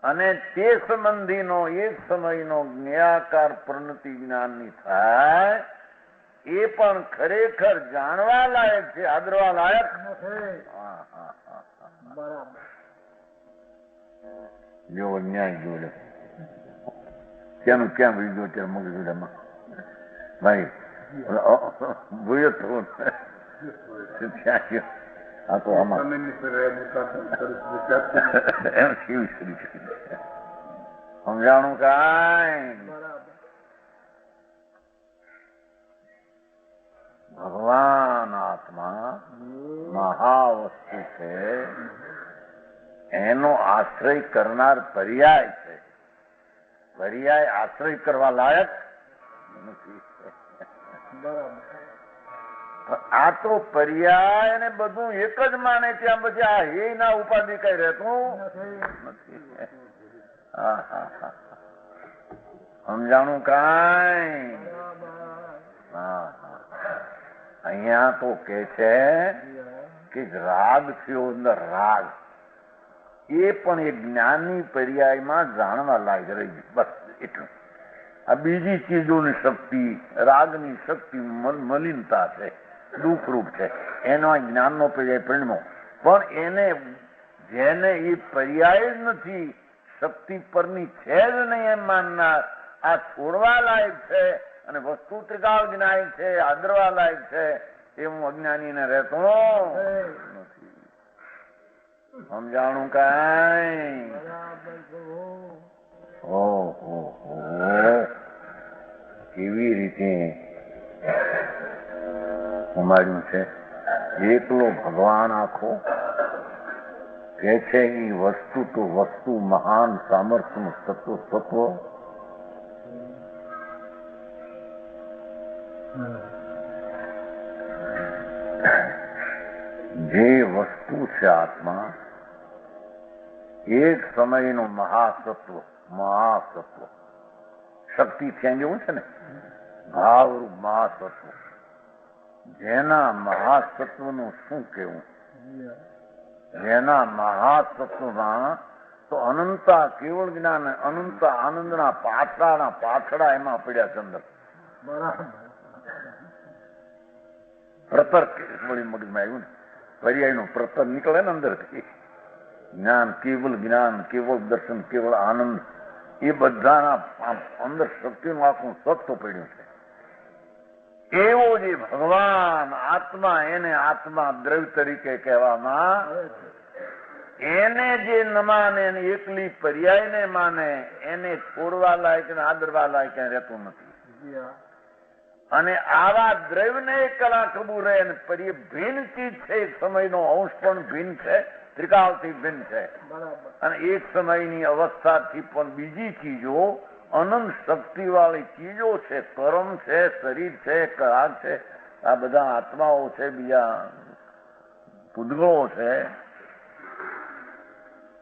અને તે સંબંધીનો એક સમયનો જ્ઞાકાર પરિણતિ જ્ઞાનની થાય એ પણ ખરેખર જાણવા લાયક છે, આદરવા લાયક નથી. બરાબર. જો અન્યાય જોડે ક્યાંનું ક્યાં ભૂલી ગયો ત્યારે મગજ જોડામાં ભાઈ ભૂયો તો ત્યાં ગયો. આ તો આમાં એમ કેવી કરી શકે? સમજાણું કાંઈ? ભગવાન આત્મા મહાવસ્તુ છે, એનો આશ્રય કરનાર પર્યાય છે. પર્યાય આશ્રય કરવા લાયક નથી. આ તો પર્યાય ને બધું એક જ માને ત્યાં પછી આ હે ના ઉપાધિ કઈ રહેતું નથી. સમજાણું કાંઈ? અહીંયા તો કે છે કે રાગ થયો અંદર રાગ, એ પણ એક જ્ઞાનની પર્યાયમાં જાણવા લાયક રહી. બસ એટલું. આ બીજી ચીજોની શક્તિ, રાગની શક્તિ મલિનતા છે, દુઃખરૂપ છે, એનો જ્ઞાનનો પર્યાય પરિણમો. પણ એને જેને એ પર્યાય જ નથી, શક્તિ પરની છે જ નહીં એમ માનનાર, આ છોડવા લાયક છે અને વસ્તુ ત્રિકાળ જ્ઞાય છે, આદરવા લાયક છે, એવું અજ્ઞાનીને રહેતો નથી. સમજાણું કાંઈ? ઓહો, કેવી રીતે ઉમાડ્યું છે. એકલો ભગવાન આખો કે છે એ વસ્તુ તો વસ્તુ, મહાન સામર્થ્યનું તત્વ. જે વસ્તુ છે આત્મા, એક સમયનું મહાસત્વ, શક્તિ ત્યાં જેવું છે ને, ભાવરૂપ મહાસત્વ. જેના મહાસત્વનું શું કેવું? જેના મહાસત્વમાં તો અનંતા કેવળ જ્ઞાન, અનંતા આનંદના પાછડા એમાં પડ્યા છે અંદર. પ્રતર વળી મગજમાં આવ્યું ને, પર્યાયનું પ્રતર નીકળે ને અંદરથી. જ્ઞાન, કેવળ દર્શન, કેવળ આનંદ, એ બધાના અંદર શક્તિનું આખું સત્વ પડ્યું છે. એવો જે ભગવાન આત્મા, એને આત્મા દ્રવ્ય તરીકે કહેવામાં, એને જે ન માને, એકલી પર્યાયને માને, એને છોડવા લાયક ને આદરવા લાયક રહેતું નથી. અને આવા દ્રવ્યને કલા કબૂ રહે, ભિન્ન ચીજ છે, એક સમયનો અંશ પણ ભિન્ન છે, ત્રિકાળથી ભિન્ન છે, અને એક સમયની અવસ્થાથી પણ બીજી ચીજો, અનંત શક્તિ વાળી ચીજો છે, કર્મ છે, શરીર છે, કળા છે, આ બધા આત્માઓ છે, બીજા પૂતગળો છે.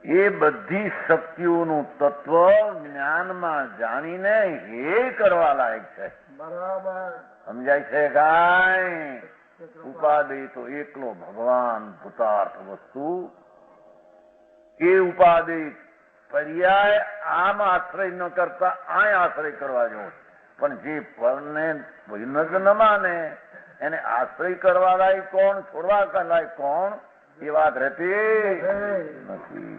એ બધી શક્તિઓનું તત્વ જ્ઞાનમાં જાણીને હે કરવા લાયક છે. સમજાય છે કાંઈ? ઉપાધિ તો એકલો ભગવાન ભૂતાર્થ વસ્તુ. એ ઉપાધિ પર્યાય આમ આશ્રય ન કરતા આ આશ્રય કરવા જેવો. પણ જે પરને ભિન્ન જ ન માને, એને આશ્રય કરવા લાયક કોણ, છોડવા લાયક કોણ, એ વાત રહેતી નથી.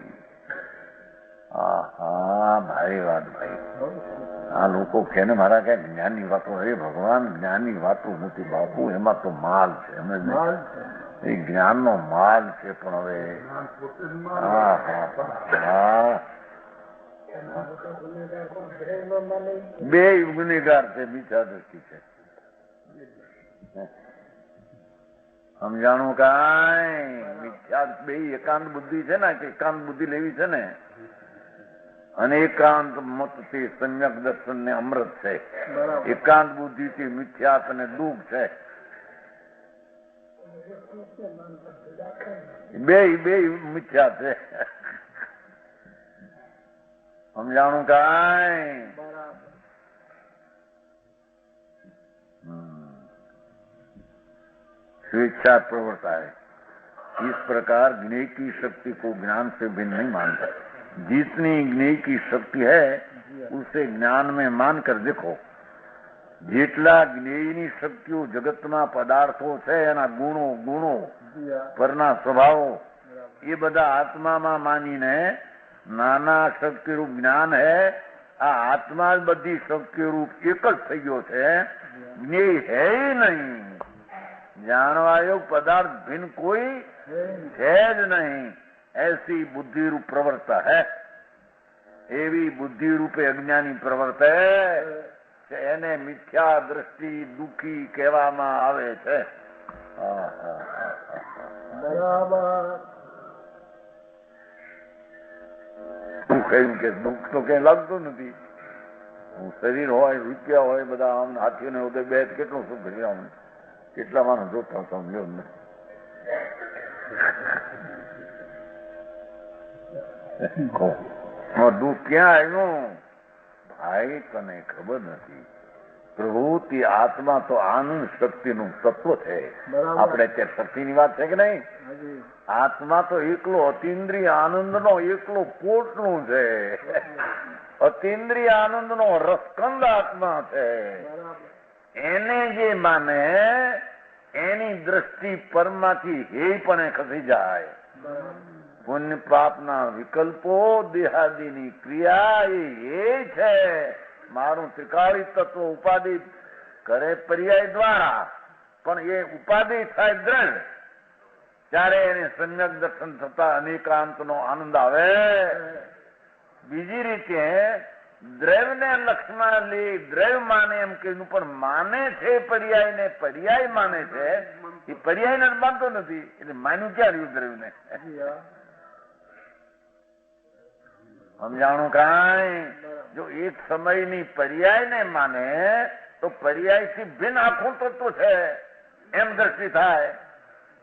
ભાઈ વાત ભાઈ. આ લોકો કે ને મારા ક્યાંક જ્ઞાનની વાતો, હરે ભગવાન જ્ઞાનની વાતો મોટી બાપુ, એમાં તો માલ છે, એ જ્ઞાનનો માલ છે. પણ હવે બે ગુનેગાર છે, મિથ્યા દ્રષ્ટિ છે. સમજાણું કાંઈ? મિથ્યા બે એકાંત બુદ્ધિ છે ને, કે એકાંત બુદ્ધિ લેવી છે ને, અને એકાંત મત થી સમ્યક દર્શન ને અમૃત છે. એકાંત બુદ્ધિ થી મિથ્યાત અને દુઃખ છે. બે મિથ્યા છે. સમજાણું કાંઈ? स्वेच्छा प्रवृत्ता है. इस प्रकार ज्ञेय की शक्ति को ज्ञान से भिन्न नहीं मानता. जितनी ज्ञेय की शक्ति है उसे ज्ञान में मानकर देखो. જેટલા જ્ઞેયની શક્તિઓ જગતમાં પદાર્થો છે, એના ગુણો પરના સ્વભાવો, એ બધા આત્મામાં માનીને નાના શક્તિરૂપ જ્ઞાન હે, આ આત્મા જ બધી શક્તિરૂપ એક જ થઈ ગયો છે, જ્ઞેય હે નહીં. જાણવા યોગ પદાર્થ ભિન્ન કોઈ છે જ નહીં. એસી બુદ્ધિ રૂપ પ્રવર્તા હે, એવી બુદ્ધિ રૂપે અજ્ઞાની પ્રવર્તે, એને મિથ્યા દ્રષ્ટિ દુઃખી કહેવામાં આવે છે. બરાબર. કહ્યું કે દુઃખ તો કઈ લાગતું નથી. શરીર હોય, રૂપિયા હોય, બધા આમ હાથીઓને ઉદય બે કેટલું સુખ કર્યું આમ કેટલા માણસ જોતા સમજો ને. દુઃખ ક્યાં આવ્યું ભાઈ તને ખબર નથી. પ્રભુતિ આત્મા તો આનંદ શક્તિનું તત્વ છે. આપણે ત્યાં શક્તિની વાત છે કે નહીં? આત્મા તો એકલો અતિન્દ્રિય આનંદનો એકલો પોટનું છે. અતિન્દ્રિય આનંદનો રસકંદ આત્મા છે. એને જે માને એની દ્રષ્ટિ પરમાંથી હેયપણે ખસી જાય. પુણ્ય પાપના વિકલ્પો દેહાદીની ક્રિયા એ છે. મારું ત્રિકાળી તત્વ ઉપાધિ કરે પર્યાય દ્વારા, પણ એ ઉપાધિ થાય દ્રઢ ત્યારે એને સમ્યક દર્શન થતા અનેકાંતનો આનંદ આવે. બીજી રીતે દ્રવ્યને લક્ષમાં લઈ દ્રવ્ય માને એમ કહીને પણ માને છે પર્યાયને, પર્યાય માને છે. એ પર્યાયને માનતો નથી એટલે માન્યું ક્યાં રહ્યું દ્રવ્યને? સમજાણું કાંઈ? જો એક સમયની પર્યાયને માને તો પર્યાયથી ભિન્ન આખું તત્વ છે એમ દ્રષ્ટિ થાય,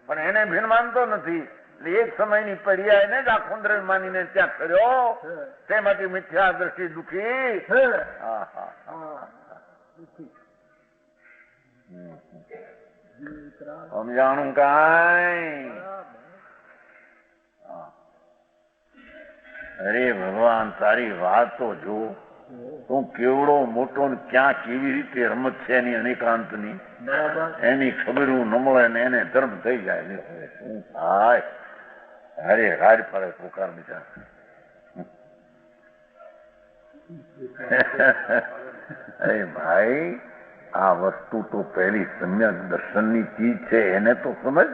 પણ એને ભિન્ન માનતો નથી. એટલે એક સમયની પર્યાયને જ આખું દ્રવ્ય માનીને ત્યાં કર્યો, તેમાંથી મિથ્યા દ્રષ્ટિ દુઃખી. સમજાણું કાંઈ? અરે ભગવાન તારી વાત તો જો, તું કેવડો મોટો ને ક્યાં કેવી રીતે રમત છે એની અનેકાંતની એની ખબર ન મળે ને એને ધર્મ થઈ જાય. શું થાય? અરે હાર પડે પોકાર બીજા. અરે ભાઈ આ વસ્તુ તો પહેલી સમ્યક દર્શનની ચીજ છે, એને તો સમજ.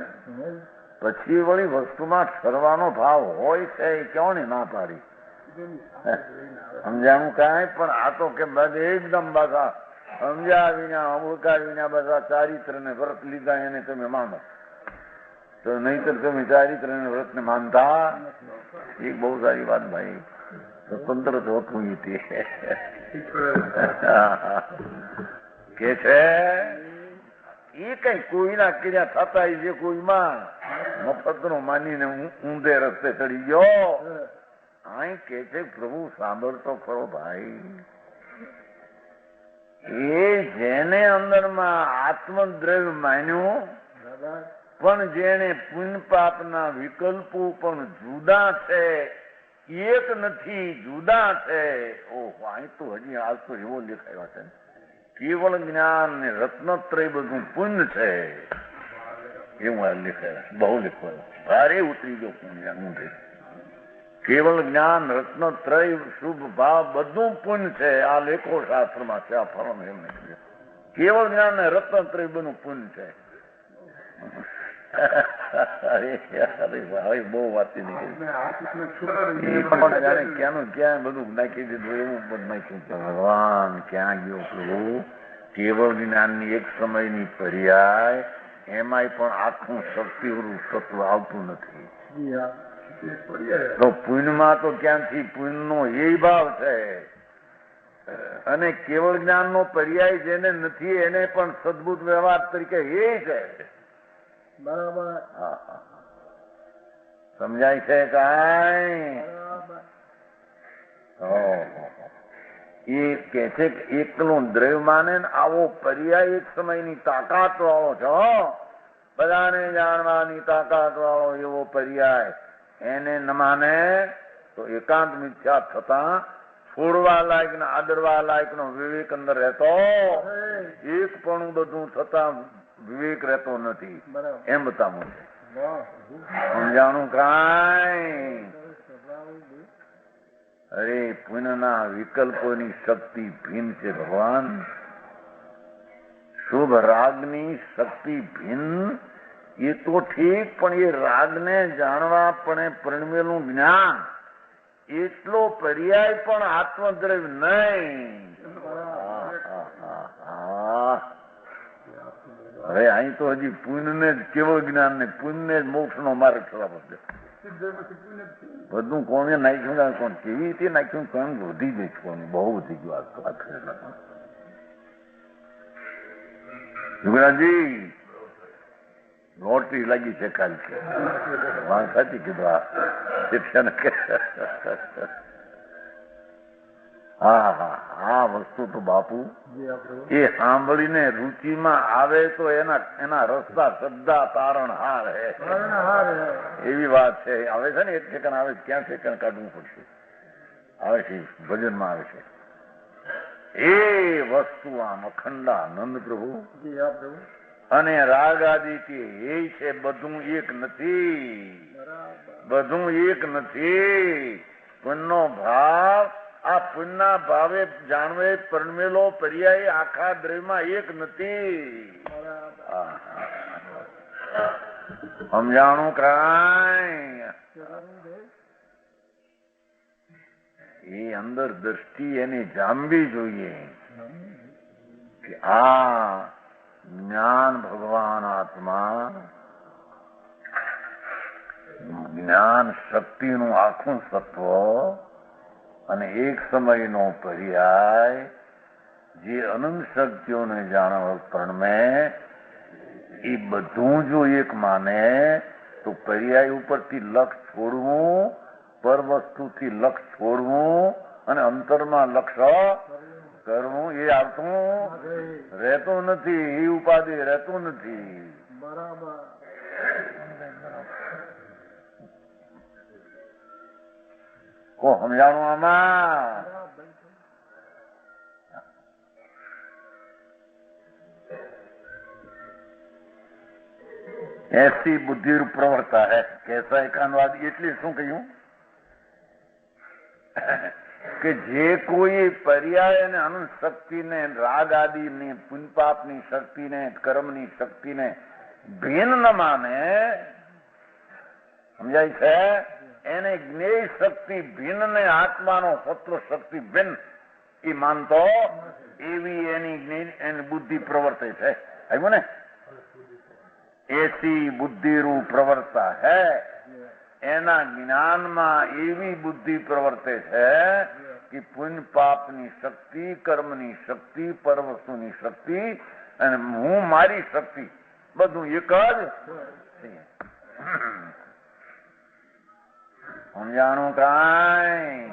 પછી વળી વસ્તુમાં ઠરવાનો ભાવ હોય છે એ ક્યાં ના પાડી. સમજાણું કાંઈ? પણ આ તો કે બધા એકદમ બધા સમજ્યા વિના અમુકા વિના બધા ચારિત્ર ને વ્રત લીધા એને તમે માનો તો નહીતર તમે ચારિત્ર ને વ્રત ને માનતા. એ બહુ સારી વાત ભાઈ. સ્વતંત્ર જ હોતું કે છે એ કઈ કોઈના ક્રિયા થતા છે. કોઈમાં મફત નો માનીને ઊંધે રસ્તે ચડી ગયો. અહીં કે છે પ્રભુ સાંભળતો ખરો ભાઈ. એ જેને અંદરમાં આત્મદ્રવ્ય માન્યું, પણ જેને પુણ્ય પાપના વિકલ્પો પણ જુદા છે, એક નથી જુદા છે. ઓહો, અહીં તો હજી આજ તો એવો દેખાયો છે. કેવળ જ્ઞાન ને રત્નત્રય બધું પુણ્ય છે એવું લેખાય. બહુ લેખવાનું ભારે ઉતરી ગયો પુણ્ય. કેવળ જ્ઞાન રત્નત્રય શુભ ભાવ બધું પુણ્ય છે. આ લેખો શાસ્ત્રમાં છે. આ ફળ એમ નહીં. કેવળ જ્ઞાન ને રત્નત્રય બધું પુણ્ય છે. અરે બહુ વાત નીકળી. ક્યાંનું ક્યાં બધું નાખી દીધું એવું બધું નાખ્યું. ભગવાન ક્યાં ગયો પ્રભુ? કેવળ જ્ઞાનની એક સમયની પર્યાય એમાંય પણ આખું શક્તિવાળું તત્વ આવતું નથી. તો પુણ્યમાં તો ક્યાંથી પુણ્યનો એ ભાવ છે. અને કેવળ જ્ઞાનનો પર્યાય જેને નથી એને પણ સદબુદ્ધ વ્યવહાર તરીકે એ છે. બરાબર? સમજાય છે કાંઈ? એ કે છે કે એકલું દ્રવ્ય માને ને આવો પર્યાય એક સમયની તાકાત વાળો છો, બધાને જાણવાની તાકાત વાળો એવો પર્યાય એને ન માને તો એકાંત મિથ્યા થતા છોડવા લાયક ને આદરવા લાયક નો વિવેક અંદર રહેતો, એક પણ બધું થતા વિવેક રહેતો નથી. એમ બતાવું છે. સમજાણું કાંઈ? અરે પુણ્યના વિકલ્પોની શક્તિ ભિન્ન છે ભગવાન. શુભ રાગની શક્તિ ભિન્ન એ તો ઠીક, પણ એ રાગને જાણવા પણ પરણવેલું જ્ઞાન એટલો પર્યાય પણ આત્મદ્રવ્ય નહીં. હવે અહીં તો હજી પુણ્ય ને જ કેવળ જ્ઞાન ને પુણ્ય જ મોક્ષ નો માર્ગ થવા પડશે. બધું કોને નાખ્યું કોણ કેવી રીતે નાખ્યું કોણ વધી ગઈ કોની બહુ વધી ગયું આ યુવરાજી લોટરી લાગી છે કાલ છે વાત સાચી કીધું આ શિક્ષણ હા હા આ વસ્તુ તો બાપુ એ સાંભળીને રુચિમાં આવે તો એના રસ્તા શ્રદ્ધા તારણ હાર હે એવી વાત છે આવે છે ને એક સેકન્ડ આવે ક્યાં સેકન્ડ કાઢવું પડશે આવે છે ભજનમાં આવે છે એ વસ્તુ આમ અખંડાનંદ પ્રભુ અને રાગ આદિ કે એ છે બધું એક નથી બધું એક નથી પુણ્યનો ભાવ આ પુણ્યના ભાવે જાણવે પરણવેલો પર્યાય આખા દ્રવ્યમાં એક નથી સમજાણું કાંઈ એ અંદર દ્રષ્ટિ એની જામવી જોઈએ કે આ જ્ઞાન ભગવાન આત્મા જ્ઞાન શક્તિનું આખું સત્વ અને એક સમયનો પર્યાય જે અનંત શક્તિઓને જાણવા પરણમે એ બધું જો એક માને તો પર્યાય ઉપરથી લક્ષ છોડવું પર વસ્તુથી લક્ષ છોડવું અને અંતરમાં લક્ષ કરવું એ આવતું રહેતું નથી એ ઉપાધિ રહેતું નથી બરાબર કો સમજાણું આમાં ऐसी बुद्धि रूप प्रवर्ता है कैसा एकांतवाद એટલે શું કહ્યું કે જે કોઈ પર્યાય અને અનંત શક્તિને રાગ આદિની પુણ્યપાપની શક્તિને કર્મની શક્તિને ભિન્ન ન માને સમજાય છે એને જ્ઞેય શક્તિ ભિન્ન ને આત્માનો સત્વ શક્તિ ભિન્ન એ માનતો એવી એની બુદ્ધિ પ્રવર્તે છે આવ્યું ને એસી બુદ્ધિરૂપ પ્રવર્તા હે એના જ્ઞાનમાં એવી બુદ્ધિ પ્રવર્તે છે કે પુણ્ય પાપની શક્તિ કર્મની શક્તિ પરવસ્તુની શક્તિ અને હું મારી શક્તિ બધું એક જ સમજાણું કાંઈ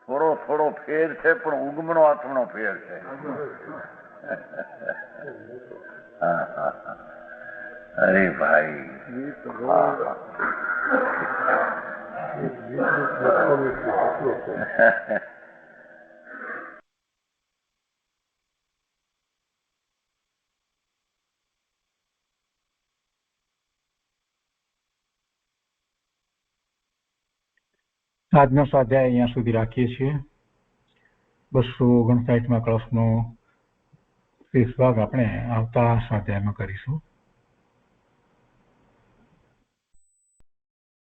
થોડો થોડો ફેર છે પણ ઉગમણો આથમણો ફેર છે અરે ભાઈ આજનો સ્વાધ્યાય અહીંયા સુધી રાખીએ છીએ 259માં ક્લાસનો 30 ભાગ આપણે આવતા સ્વાધ્યાયમાં કરીશું.